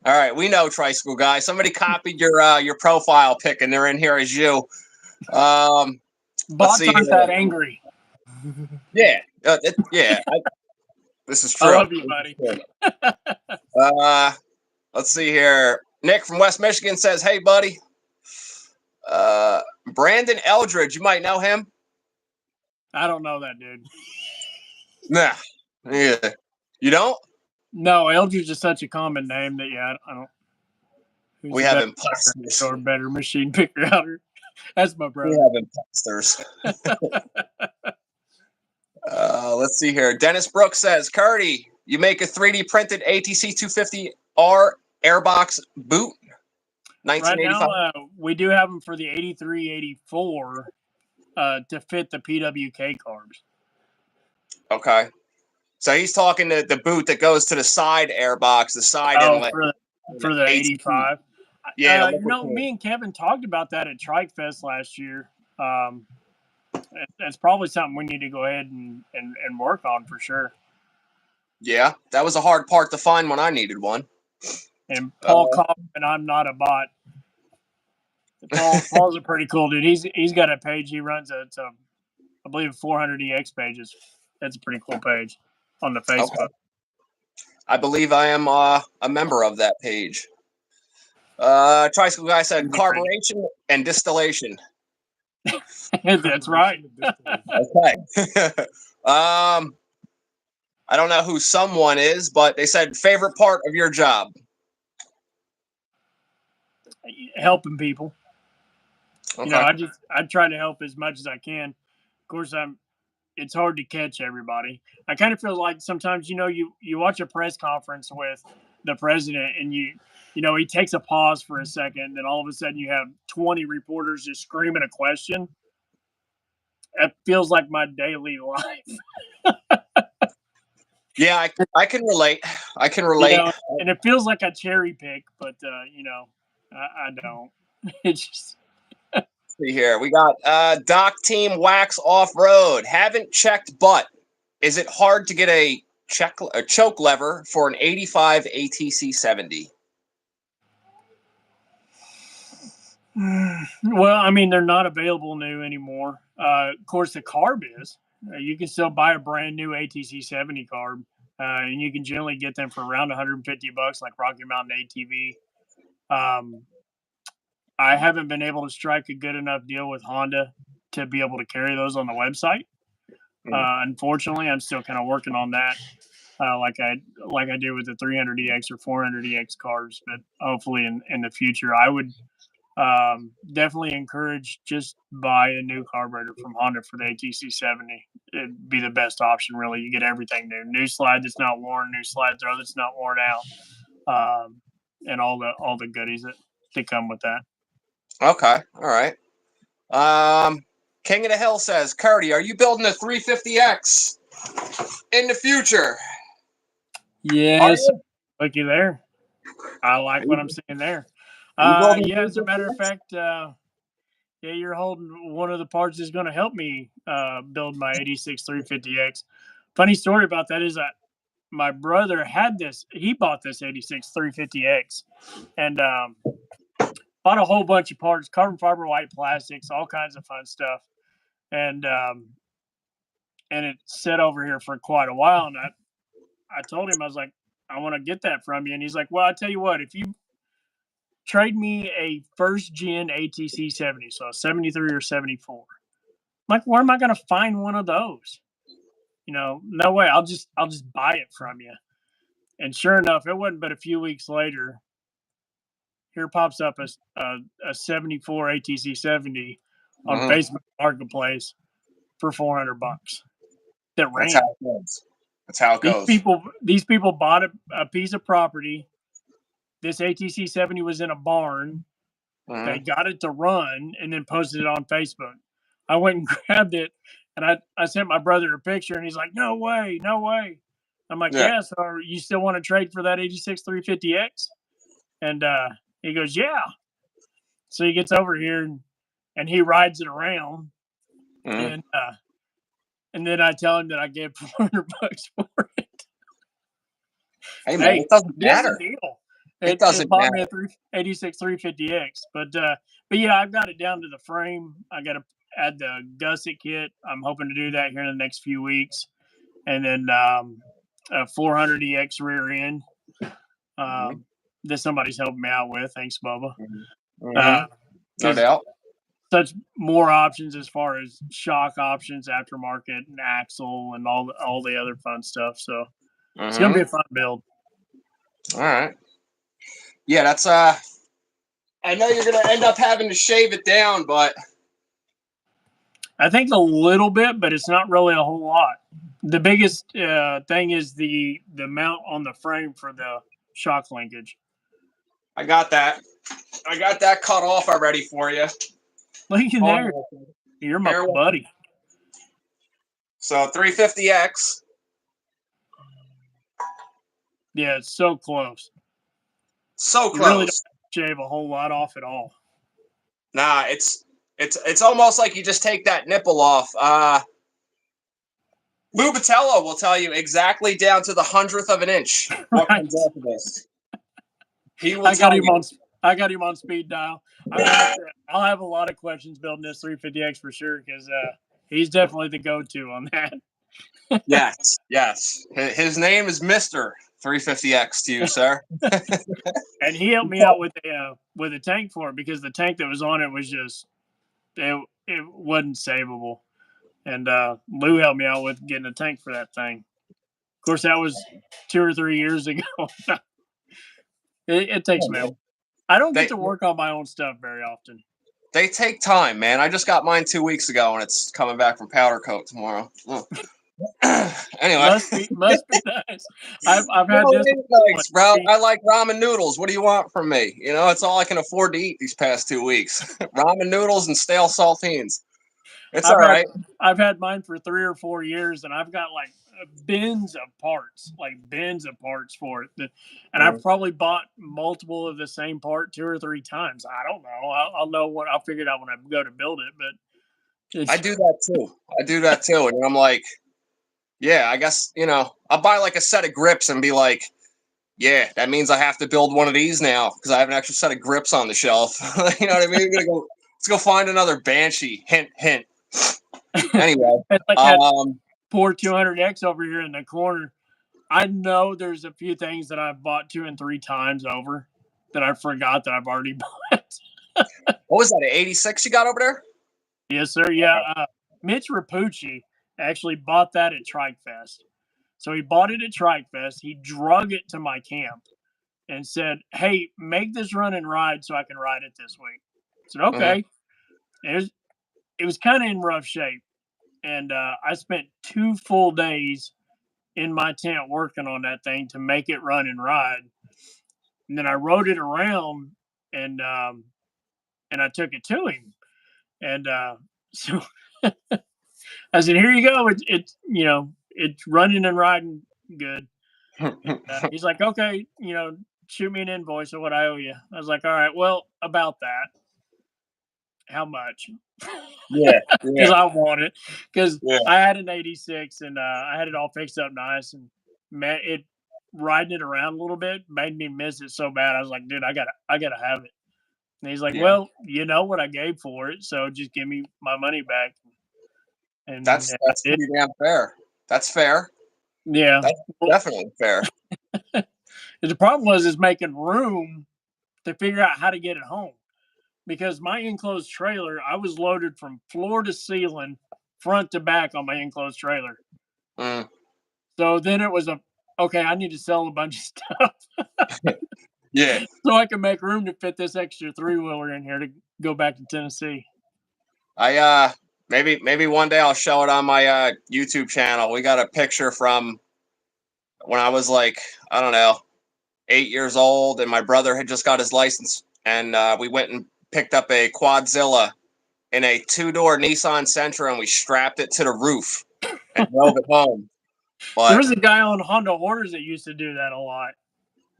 All right, we know Tricycle Guy. Somebody copied your profile pic and they're in here as you. Bots aren't that angry. Yeah, this is true. I love you, buddy. Let's see here. Nick from West Michigan says, "Hey, buddy. Brandon Eldridge, you might know him." I don't know that dude. Nah, yeah, you don't. No, Eldridge is such a common name that I don't. We have imposters. Or better machine picker outer. That's my brother. We have imposters. Let's see here. Dennis Brooks says, Curtie, you make a 3D printed ATC 250R airbox boot? 1985. Right now, we do have them for the 83, 84 to fit the PWK carbs. Okay. So he's talking to the boot that goes to the side airbox, the side inlet. For the 85. Yeah. Me and Kevin talked about that at Trike Fest last year. That's probably something we need to go ahead and work on for sure. Yeah, that was a hard part to find when I needed one. And Paul Kaufman, I'm not a bot. Paul's a pretty cool dude. He's got a page he runs. It's I believe 400EX pages. That's a pretty cool page on the Facebook. Okay. I believe I am a member of that page. Tricycle Guy said carburation and distillation. That's right. Okay. I don't know who someone is, but they said favorite part of your job. Helping people. Okay. I try to help as much as I can. Of course, it's hard to catch everybody. I kind of feel like sometimes, you watch a press conference with the president and he takes a pause for a second, then all of a sudden you have 20 reporters just screaming a question. It feels like my daily life. Yeah, I can relate. I can relate. And it feels like I cherry pick, but I don't. It's just. See here, we got Doc Team Wax Off Road. Haven't checked, but is it hard to get a choke lever for an 85 ATC 70? Well, I mean, they're not available new anymore. Of course, the carb is. You can still buy a brand new ATC 70 carb, and you can generally get them for around $150, like Rocky Mountain ATV. I haven't been able to strike a good enough deal with Honda to be able to carry those on the website. Unfortunately, I'm still kind of working on that, like I do with the 300EX or 400EX cars. But hopefully, in the future, I would definitely encourage just buy a new carburetor from Honda for the ATC 70. It'd be the best option, really. You get everything new slide that's not worn, new slide throw that's not worn out, and all the goodies that come with that. Okay, all right. King of the Hill says, Curtie, are you building a 350X in the future? Yes, looky there. I like what I'm seeing there. As a matter of fact, you're holding one of the parts that's going to help me build my 86 350X. Funny story about that is that my brother had this. He bought this 86 350X and bought a whole bunch of parts, carbon fiber, white plastics, all kinds of fun stuff. And it sat over here for quite a while. And I told him, I was like, I want to get that from you. And he's like, well, I tell you what, if you trade me a first gen ATC 70, so a 73 or 74, I'm like, where am I going to find one of those? No way. I'll just buy it from you. And sure enough, it wasn't but a few weeks later. Here pops up a 74 ATC 70 on Facebook Marketplace for $400 that That's ran. how it goes. That's how it goes. These people bought a piece of property. This ATC 70 was in a barn. They got it to run and then posted it on Facebook. I went and grabbed it, and I sent my brother a picture, and he's like, no way, no way. I'm like, yeah, so you still want to trade for that 86 350X? And he goes, yeah. So he gets over here, and he rides it around, and then I tell him that I gave $400 for it. Hey, man, it doesn't matter. It's a deal. It doesn't bought matter. me a 86 350X, but yeah, I've got it down to the frame. I got to add the gusset kit. I'm hoping to do that here in the next few weeks, and then a 400EX rear end that somebody's helping me out with. Thanks, Bubba. No doubt. Such more options as far as shock options, aftermarket, and axle, and all the other fun stuff. So it's gonna be a fun build. All right. Yeah, that's I know you're gonna end up having to shave it down, but I think a little bit, but it's not really a whole lot. The biggest thing is the mount on the frame for the shock linkage. I got that cut off already for you. Look at there. You're my buddy. So 350X. Yeah, it's so close. So close. You really don't shave a whole lot off at all. Nah, it's almost like you just take that nipple off. Lou Batello will tell you exactly down to the 100th of an inch what comes off of this. He will tell you. I got him on speed dial. I'll have a lot of questions building this 350X for sure, because he's definitely the go-to on that. Yes. His name is Mr. 350X to you, sir. And he helped me out with a tank for it, because the tank that was on it was just it wasn't savable. And Lou helped me out with getting a tank for that thing. Of course, that was 2 or 3 years ago. It takes me. I don't get to work on my own stuff very often. They take time, man. I just got mine 2 weeks ago, and it's coming back from powder coat tomorrow. Anyway, must be nice. I've had this. Nice, bro. I like ramen noodles. What do you want from me? It's all I can afford to eat these past 2 weeks. Ramen noodles and stale saltines. It's all right. I've had mine for 3 or 4 years, and I've got like bins of parts for it. And I've probably bought multiple of the same part 2 or 3 times. I don't know. I'll figure it out when I go to build it. But I do that too. And I'm like, yeah, I guess, I'll buy like a set of grips and be like, yeah, that means I have to build one of these now because I have an extra set of grips on the shelf. You know what I mean? Let's go find another Banshee. Hint, hint. Anyway, it's like that poor 200X over here in the corner. I know there's a few things that I've bought 2 and 3 times over that I forgot that I've already bought. What was that, an 86 you got over there? Yes, sir. Yeah. Mitch Rapucci actually bought that at Trike Fest. So he bought it at Trike Fest. He drug it to my camp and said, hey, make this run and ride so I can ride it this week. I said, okay. It was kind of in rough shape. And I spent 2 full days in my tent working on that thing to make it run and ride. And then I rode it around and I took it to him. And so I said, here you go. It's running and riding good. And, he's like, okay, shoot me an invoice of what I owe you. I was like, all right, well, about that. How much? Yeah. Because I want it. Because I had an 86 and I had it all fixed up nice, and riding it around a little bit made me miss it so bad. I was like, dude, I gotta have it. And he's like, well, you know what I gave for it, so just give me my money back. And that's pretty damn fair. That's fair. Yeah. That's Well, definitely fair. the problem is making room to figure out how to get it home. Because my enclosed trailer, I was loaded from floor to ceiling, front to back on my enclosed trailer. Mm. So then it was okay, I need to sell a bunch of stuff Yeah. so I can make room to fit this extra three-wheeler in here to go back to Tennessee. Maybe one day I'll show it on my YouTube channel. We got a picture from when I was like, I don't know, 8 years old, and my brother had just got his license, and we went and picked up a Quadzilla in a two-door Nissan Sentra, and we strapped it to the roof and drove it home. There But was a guy on Honda Orders that used to do that a lot.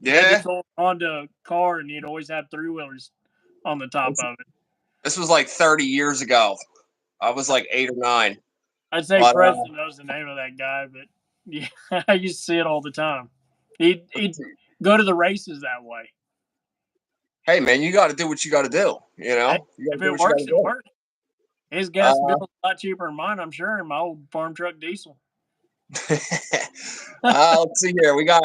He had yeah, this old Honda car, and he'd always have three-wheelers on the top of it. this was like 30 years ago. I was like 8 or 9. I'd say But Preston knows the name of that guy, but yeah, I used to see it all the time. He'd go to the races that way. hey, man, you got to do what you got to do. Hey, You got to if do it what you got works, to it do. works. His gas bill is a lot cheaper than mine, I'm sure, in my old farm truck diesel. Let's see here. We got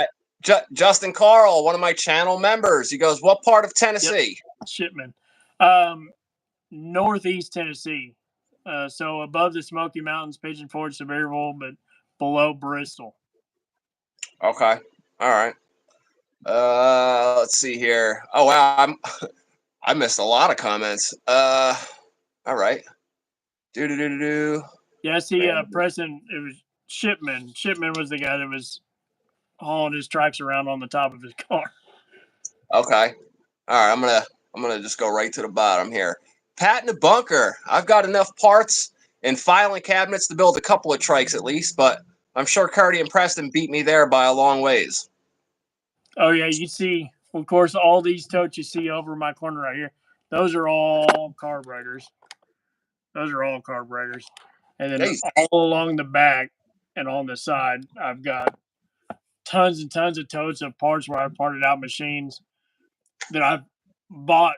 Justin Carl, one of my channel members. He goes, "What part of Tennessee?" Yep. Shipman. Northeast Tennessee. So above the Smoky Mountains, Pigeon Forge, Sevierville, but below Bristol. Okay. All right. Let's see here. Oh wow, I missed a lot of comments. All right. Do. Yeah, I see. Preston. It was Shipman. Shipman was the guy that was hauling his tracks around on the top of his car. Okay. All right. I'm gonna just go right to the bottom here. Pat in the bunker. I've got enough parts and filing cabinets to build a couple of trikes at least, but I'm sure Curtie and Preston beat me there by a long ways. Oh yeah, you see, of course, all these totes you see over my corner right here. Those are all carburetors. Those are all carburetors. And then Jeez. all along the back and on the side, I've got tons and tons of totes of parts where I parted out machines that I've bought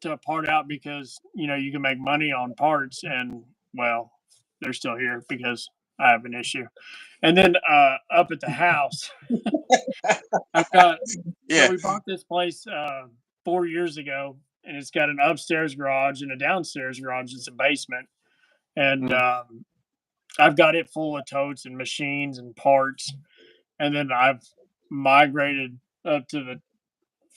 to part out because you can make money on parts, and well, they're still here because I have an issue. And then up at the house, I've got so Yeah. we bought this place 4 years ago, and it's got an upstairs garage and a downstairs garage. It's a basement, and I've got it full of totes and machines and parts. And then I've migrated up to the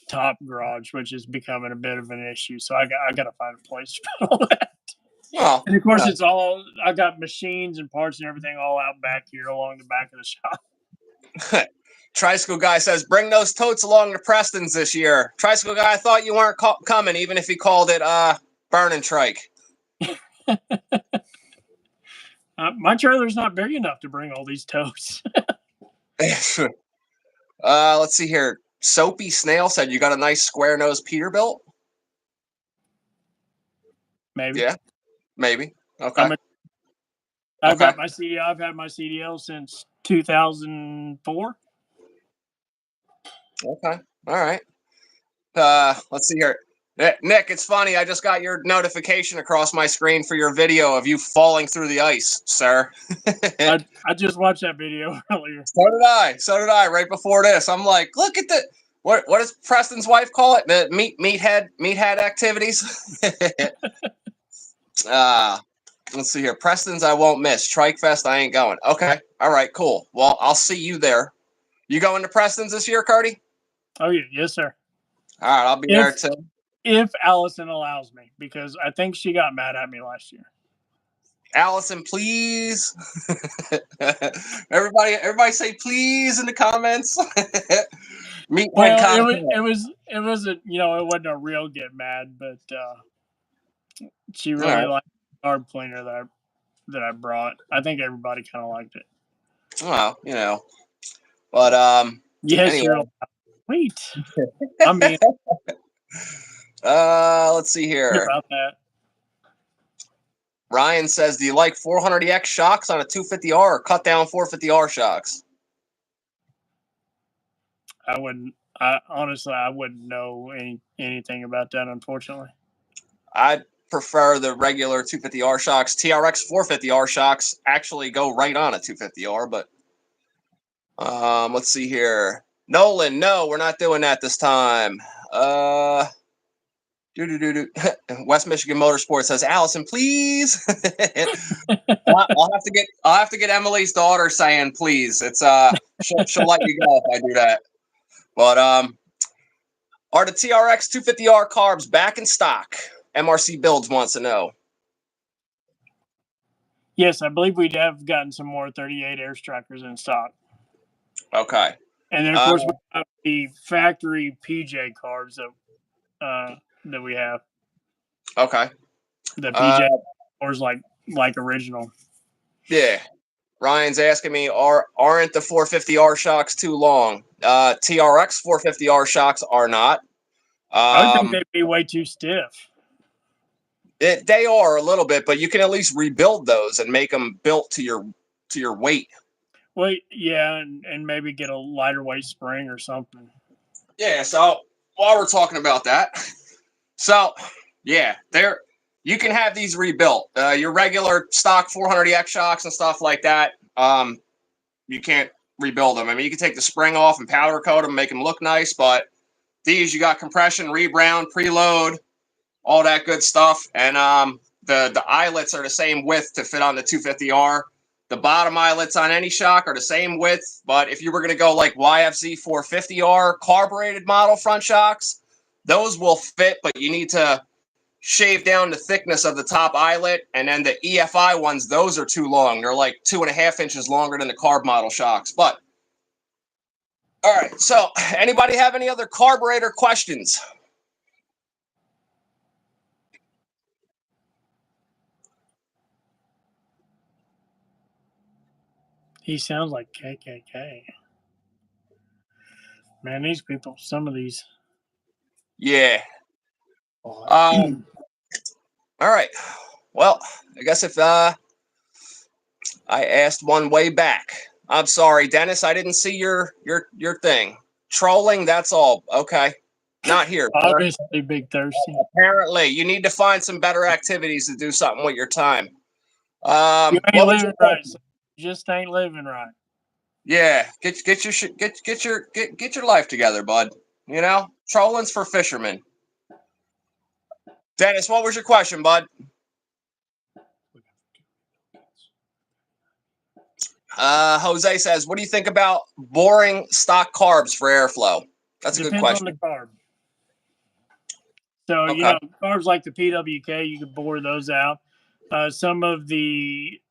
top garage, which is becoming a bit of an issue. So I got to find a place for all that. Well, And of course, it's all I got machines and parts and everything all out back here along the back of the shop. Tricycle guy says, "Bring those totes along to Preston's this year." Tricycle guy, I thought you weren't coming, even if he called it burning trike. My trailer's not big enough to bring all these totes. Let's see here. Soapy Snail said, "You got a nice square nose Peterbilt." Maybe. Yeah, maybe. Okay. I've got my CDL. I've had my CDL since 2004. Okay. All right. Let's see here. Nick, it's funny. I just got your notification across my screen for your video of you falling through the ice, sir. I just watched that video earlier. So did I. So did I. Right before this, I'm like, look at the what does Preston's wife call it? The meathead activities. Let's see here. Preston's I won't miss. Trike Fest I ain't going. Okay. All right. Cool. Well, I'll see you there. You going to Preston's this year, Curtie? Oh yeah, yes sir. All right, I'll be there too. If Allison allows me, because I think she got mad at me last year. Allison, please. everybody say please in the comments. Well, it was it wasn't a real get mad, but she really liked the carb cleaner that I brought. I think everybody kind of liked it. Well, but yes, anyway. you're sweet. I mean, let's see here. About that. Ryan says, "Do you like 400EX shocks on a 250R or cut down 450R shocks?" I wouldn't. I wouldn't know anything about that, unfortunately. I'd prefer the regular 250R shocks. TRX 450R shocks actually go right on a 250R, but Let's see here. Nolan, no, we're not doing that this time. West Michigan Motorsports says, Allison, please. I'll have to get Emily's daughter saying please. It's she'll let you go if I do that. But are the TRX 250R carbs back in stock? MRC Builds wants to know. Yes, I believe we have gotten some more 38 air strikers in stock. Okay. And then, of course, we have the factory PJ carbs that we have. Okay. The PJ cars like original. Yeah. Ryan's asking me, aren't the 450R shocks too long? TRX 450R shocks are not. I would think they'd be way too stiff. They are a little bit, but you can at least rebuild those and make them built to your weight. Well, yeah, and maybe get a lighter weight spring or something. Yeah. So while we're talking about that, so yeah, you can have these rebuilt. Your regular stock 400EX shocks and stuff like that. You can't rebuild them. I mean, you can take the spring off and powder coat them, make them look nice, but these you got compression, rebrown, preload, all that good stuff, and the eyelets are the same width to fit on the 250R. The bottom eyelets on any shock are the same width, but if you were going to go like YFZ 450R carbureted model front shocks, those will fit, but you need to shave down the thickness of the top eyelet, and then the EFI ones, those are too long. They're like 2.5 inches longer than the carb model shocks. But all right, so anybody have any other carburetor questions? He sounds like KKK. Man, these people, some of these. Yeah. All right. Well, I guess if I asked one way back. I'm sorry, Dennis. I didn't see your thing. Trolling. That's all. Okay. Not here. Obviously, big thirsty. Apparently, you need to find some better activities to do something with your time. You ain't living right. So you just ain't living right. Yeah, get your life together, bud. You know, trolling's for fishermen. Dennis, what was your question, bud? Jose says, "What do you think about boring stock carbs for airflow?" That's a good question. Depends on the carb. So Okay. carbs like the PWK, you could bore those out. Some of the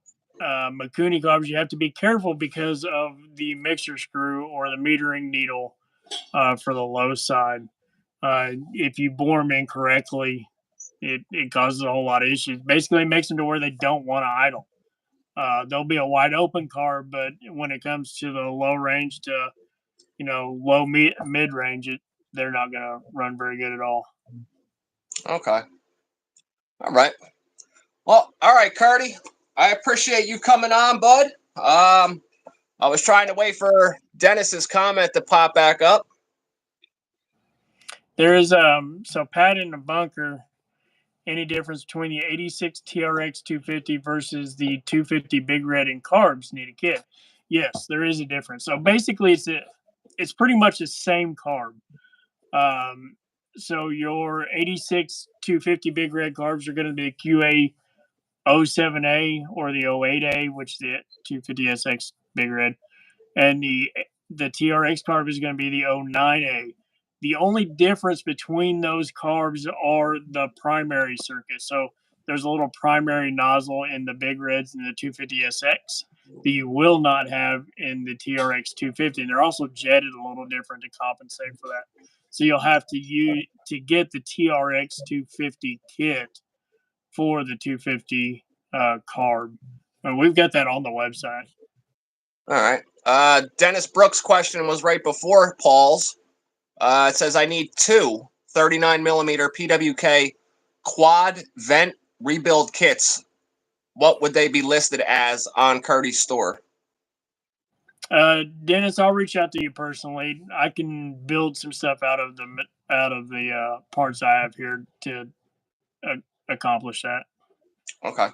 Makuni carbs, you have to be careful because of the mixer screw or the metering needle for the low side. If you bore them incorrectly, it causes a whole lot of issues. Basically, it makes them to where they don't want to idle. There'll be a wide open carb, but when it comes to the low range to low mid range, they're not going to run very good at all. Okay. All right. Well, all right, Curtie. I appreciate you coming on, bud. I was trying to wait for Dennis's comment to pop back up. There is so Pat in the bunker. Any difference between the 86 TRX 250 versus the 250 Big Red in carbs need a kit? Yes, there is a difference. So basically, it's pretty much the same carb. So your 86 250 Big Red carbs are going to be QA 07A or the 08A, which is the 250SX Big Red, and the TRX carb is going to be the 09A. The only difference between those carbs are the primary circuit. So there's a little primary nozzle in the Big Reds and the 250SX that you will not have in the TRX 250. And they're also jetted a little different to compensate for that. So you'll have to get the TRX 250 kit for the 250 carb. And we've got that on the website. All right. Dennis Brooks' question was right before Paul's. It says, I need two 39mm PWK quad vent rebuild kits. What would they be listed as on Curtie's store? Dennis, I'll reach out to you personally. I can build some stuff out of the parts I have here to accomplish that. Okay.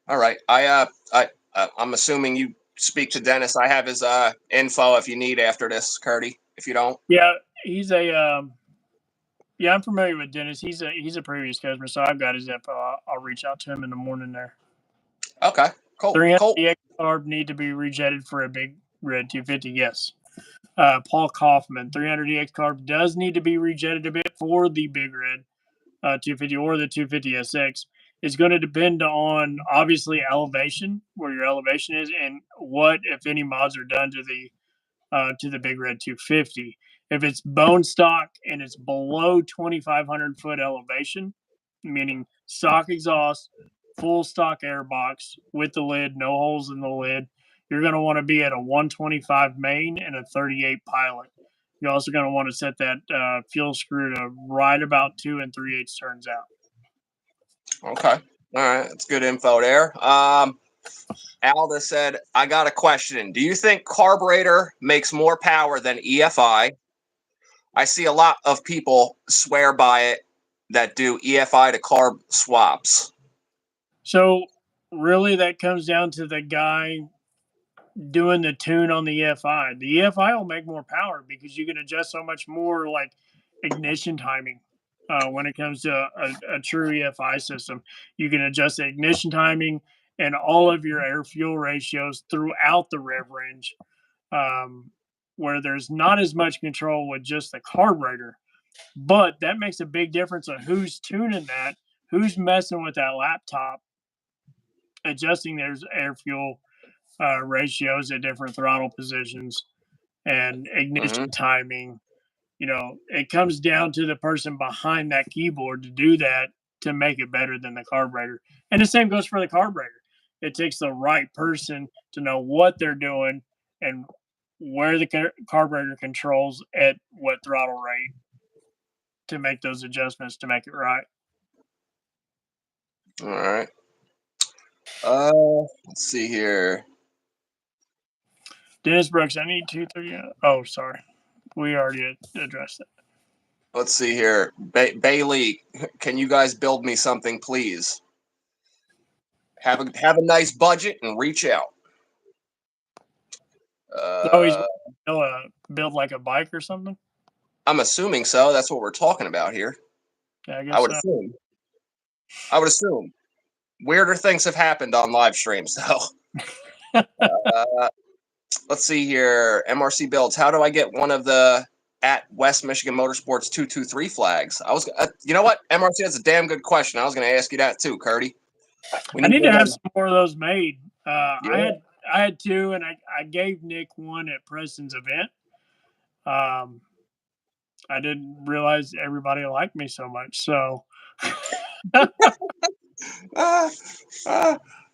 All right. I'm assuming speak to Dennis. I have his info if you need after this, Curtie. If you don't, Yeah, he's a yeah, I'm familiar with Dennis. He's a previous customer, so I've got his info. I'll reach out to him in the morning there. okay, cool, 300 cool. DX carb need to be rejetted for a big red 250. Yes. Paul Kaufman, 300 DX carb does need to be rejetted a bit for the big red 250 or the 250 SX. It's going to depend on obviously elevation, where your elevation is, and what, if any, mods are done to the big red 250. If it's bone stock and it's below 2,500 foot elevation, meaning stock exhaust, full stock air box with the lid, no holes in the lid, you're going to want to be at a 125 main and a 38 pilot. You're also going to want to set that fuel screw to right about 2 3/8 turns out. Okay, all right, that's good info there. Alda said, I got a question. Do you think carburetor makes more power than EFI? I see a lot of people swear by it that do EFI to carb swaps. So really that comes down to the guy doing the tune on the EFI. The EFI will make more power because you can adjust so much more like ignition timing. When it comes to a true EFI system, you can adjust the ignition timing and all of your air fuel ratios throughout the rev range, where there's not as much control with just the carburetor. But that makes a big difference on who's tuning that, who's messing with that laptop, adjusting their air fuel ratios at different throttle positions and ignition timing. It comes down to the person behind that keyboard to do that to make it better than the carburetor. And the same goes for the carburetor. It takes the right person to know what they're doing and where the carburetor controls at what throttle rate to make those adjustments to make it right. All right. Let's see here. Dennis Brooks, I need 230. Oh, sorry. We already addressed that. Let's see here. Bailey, can you guys build me something, please? Have a nice budget and reach out. So he's going to build like a bike or something? I'm assuming so. That's what we're talking about here. Yeah, I guess I would so. assume. I would assume. Weirder things have happened on live streams, though. Let's see here. MRC builds. How do I get one of the at West Michigan Motorsports 223 flags? I was, you know what? MRC, that's a damn good question. I was going to ask you that too, Curtie. I need to have some more of those made. Yeah. I had two, and I gave Nick one at Preston's event. I didn't realize everybody liked me so much. So, all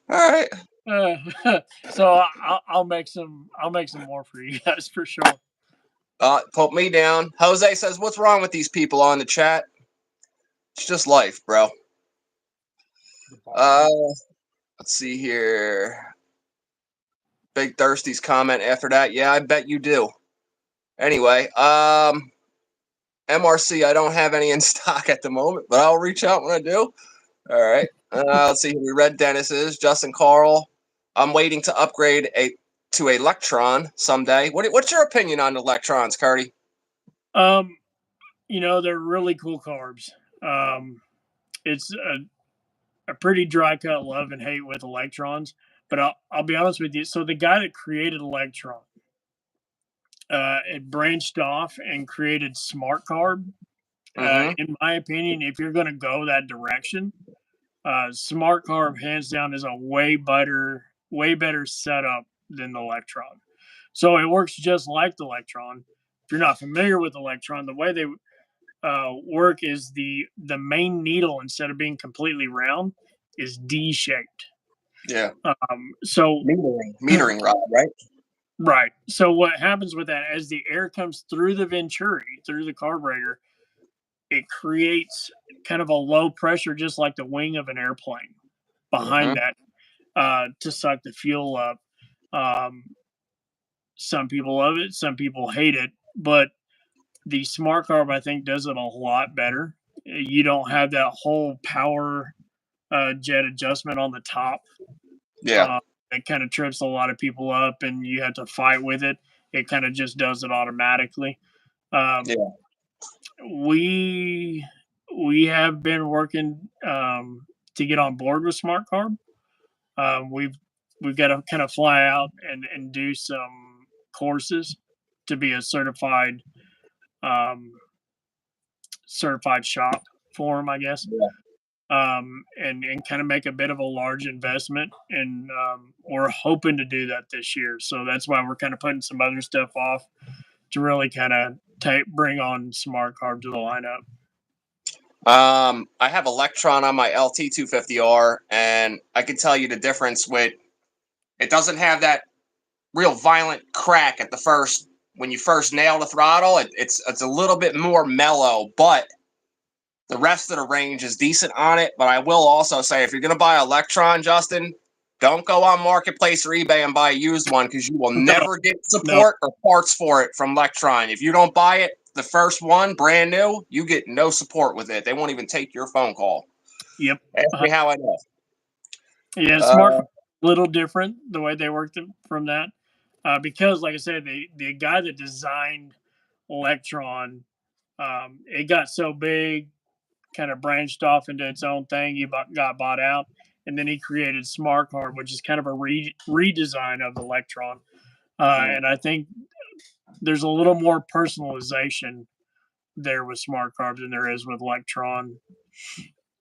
right. So I'll make some. I'll make some more for you guys for sure. Put me down. Jose says, "What's wrong with these people on the chat? It's just life, bro." Let's see here. Big Thirsty's comment after that. Yeah, I bet you do. Anyway, MRC, I don't have any in stock at the moment, but I'll reach out when I do. All right. Let's see who we read Dennis's. Justin Carl. I'm waiting to upgrade to Electron someday. What's your opinion on Electrons, Curtie? They're really cool carbs. It's a pretty dry cut love and hate with Electrons, but I'll be honest with you. So the guy that created Electron, it branched off and created Smart Carb. In my opinion, if you're going to go that direction, Smart Carb hands down is a way better setup than the Electron. So it works just like the Electron. If you're not familiar with Electron, the way they work is the main needle, instead of being completely round, is D-shaped. Yeah. So metering rod, right? Right. So what happens with that, as the air comes through the venturi, through the carburetor, it creates kind of a low pressure, just like the wing of an airplane behind that, to suck the fuel up. Some people love it, some people hate it, but the Smart Carb, I think, does it a lot better. You don't have that whole power jet adjustment on the top. Yeah. that kind of trips a lot of people up, and you have to fight with it. It kind of just does it automatically. Um, Yeah. we have been working to get on board with Smart Carb. We've got to kind of fly out and do some courses to be a um, certified shop for them, I guess. Yeah. And kind of make a bit of a large investment. And we're hoping to do that this year. So that's why we're kind of putting some other stuff off to really kind of bring on Smart Carb to the lineup. I have Electron on my LT250R, and I can tell you the difference with it doesn't have that real violent crack at the first when you first nail the throttle. It's a little bit more mellow, but the rest of the range is decent on it. But I will also say, if you're going to buy Electron, Justin, don't go on Marketplace or eBay and buy a used one, because you will never get support or parts for it from Electron. If you don't buy it, the first one, brand new, you get no support with it. They won't even take your phone call. Yep. Ask me how I know. Yeah, Smart a little different the way they worked from that. Because, like I said, the guy that designed Electron, it got so big, kind of branched off into its own thing. He got bought out, and then he created Smart Card, which is kind of a redesign of Electron. And I think there's a little more personalization there with Smart Carb than there is with Electron.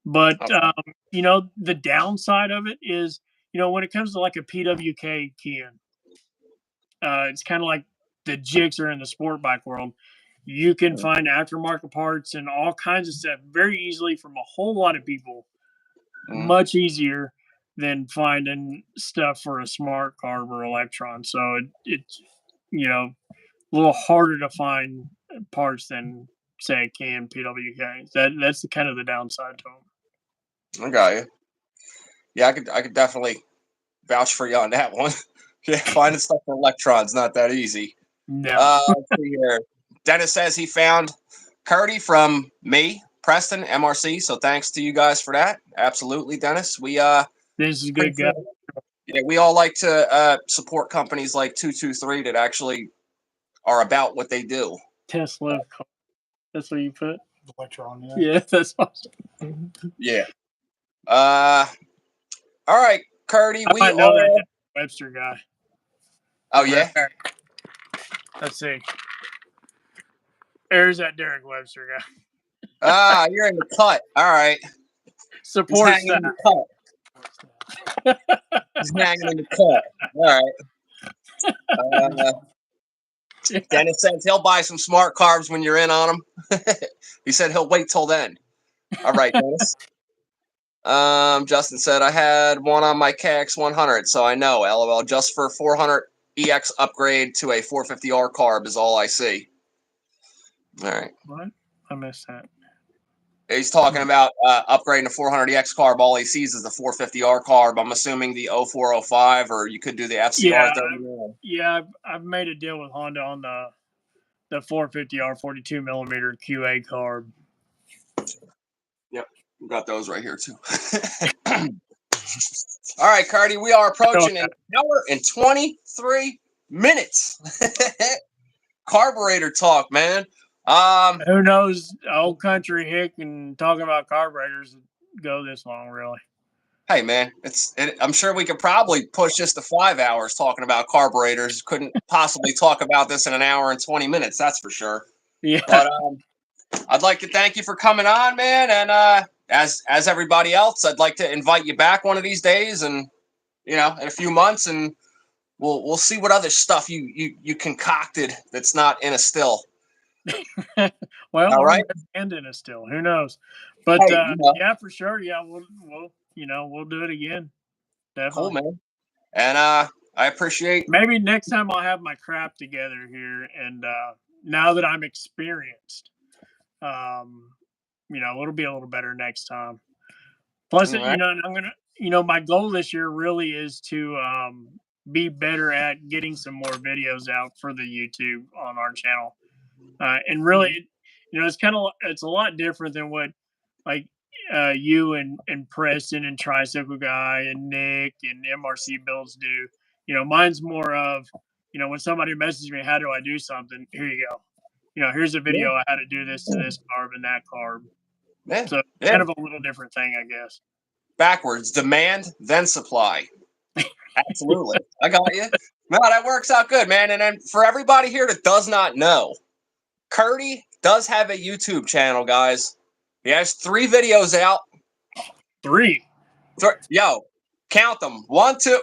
But the downside of it is, when it comes to like a PWK keying, it's kind of like the jigs are in the sport bike world. You can find aftermarket parts and all kinds of stuff very easily from a whole lot of people, much easier than finding stuff for a Smart Carb or Electron. So it's a little harder to find parts than say can PWK. That's the kind of the downside to them. I got you. Yeah, I could definitely vouch for you on that one. Yeah, finding stuff for Electron's not that easy. No. Let's see here. Dennis says he found Curtie from me, Preston, MRC. So thanks to you guys for that. Absolutely, Dennis. We this is a good guy. Yeah, we all like to support companies like 223 that actually are about what they do. Tesla. That's what you put? Electron, yeah. Yeah, that's awesome. Yeah. All right, Curtie. I might know that Webster guy. Oh, yeah? Let's see. There's that Derek Webster guy. You're in the cut. All right. Support He's hanging in the cut. He's hanging in the cut. All right. Dennis says he'll buy some Smart Carbs when you're in on them. He said he'll wait till then. All right, Dennis. Justin said I had one on my KX 100, so I know. LOL. Just for 400 EX upgrade to a 450R carb is all I see. All right. What? I missed that. He's talking about upgrading to 400 EX carb. All he sees is the 450R carb. I'm assuming the 0405, or you could do the FCR 39. Yeah, I've made a deal with Honda on the 450R 42 millimeter QA carb. Yep, we got those right here too. All right, Curtie, we are approaching an hour and 23 minutes. Carburetor talk, man. Who knows? Old country hick and talking about carburetors go this long, really. Hey, man, I'm sure we could probably push this to 5 hours talking about carburetors. Couldn't possibly talk about this in an hour and 20 minutes, that's for sure. Yeah. But I'd like to thank you for coming on, man. And as everybody else, I'd like to invite you back one of these days, and in a few months, and we'll see what other stuff you concocted that's not in a still. Well, all right, and in a still, who knows? But hey, yeah, for sure. Yeah, we'll do it again. Definitely. Cool, man. And I appreciate. Maybe next time I'll have my crap together here, and now that I'm experienced, it'll be a little better next time. Plus, right. I'm gonna, my goal this year really is to be better at getting some more videos out for the YouTube on our channel. And really, it's a lot different than what, like, you and Preston and Tricycle Guy and Nick and MRC Builds do. Mine's more of, when somebody messages me, how do I do something? Here you go. Here's a video on how to do this to this carb and that carb. Yeah. So kind of a little different thing, I guess. Backwards, demand, then supply. Absolutely. I got you. No, that works out good, man. And then for everybody here that does not know, Curtie does have a YouTube channel, guys. He has 3 videos out. 3. Yo, count them. 1, 2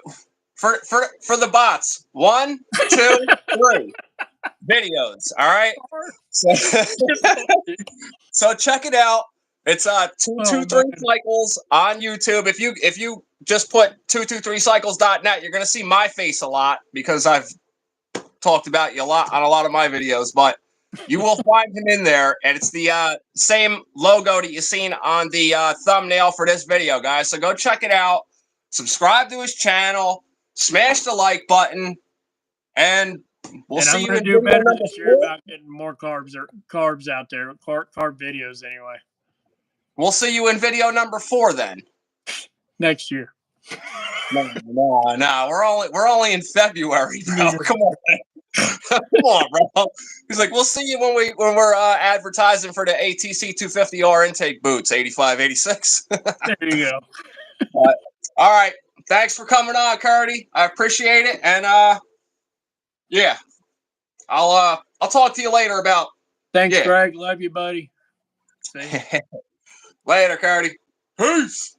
for the bots. 1, 2, 3 videos. All right. So check it out. It's 223 cycles on YouTube. If you just put 223cycles.net, you're gonna see my face a lot because I've talked about you a lot on a lot of my videos, but you will find him in there, and it's the same logo that you've seen on the thumbnail for this video, guys. So go check it out. Subscribe to his channel. Smash the like button, and we'll see you in do better this year about getting more carbs out there. Carb videos, anyway. We'll see you in video number 4 then. Next year. No. We're only in February, bro. Come on. Come on, bro. He's like, we'll see you when we're advertising for the ATC 250R intake boots, 85, 86. There you go. All right. Thanks for coming on, Curtie. I appreciate it. And yeah. I'll talk to you later about. Thanks, Greg. Love you, buddy. See you. Later, Curtie. Peace.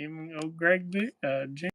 Even old Greg, Jim.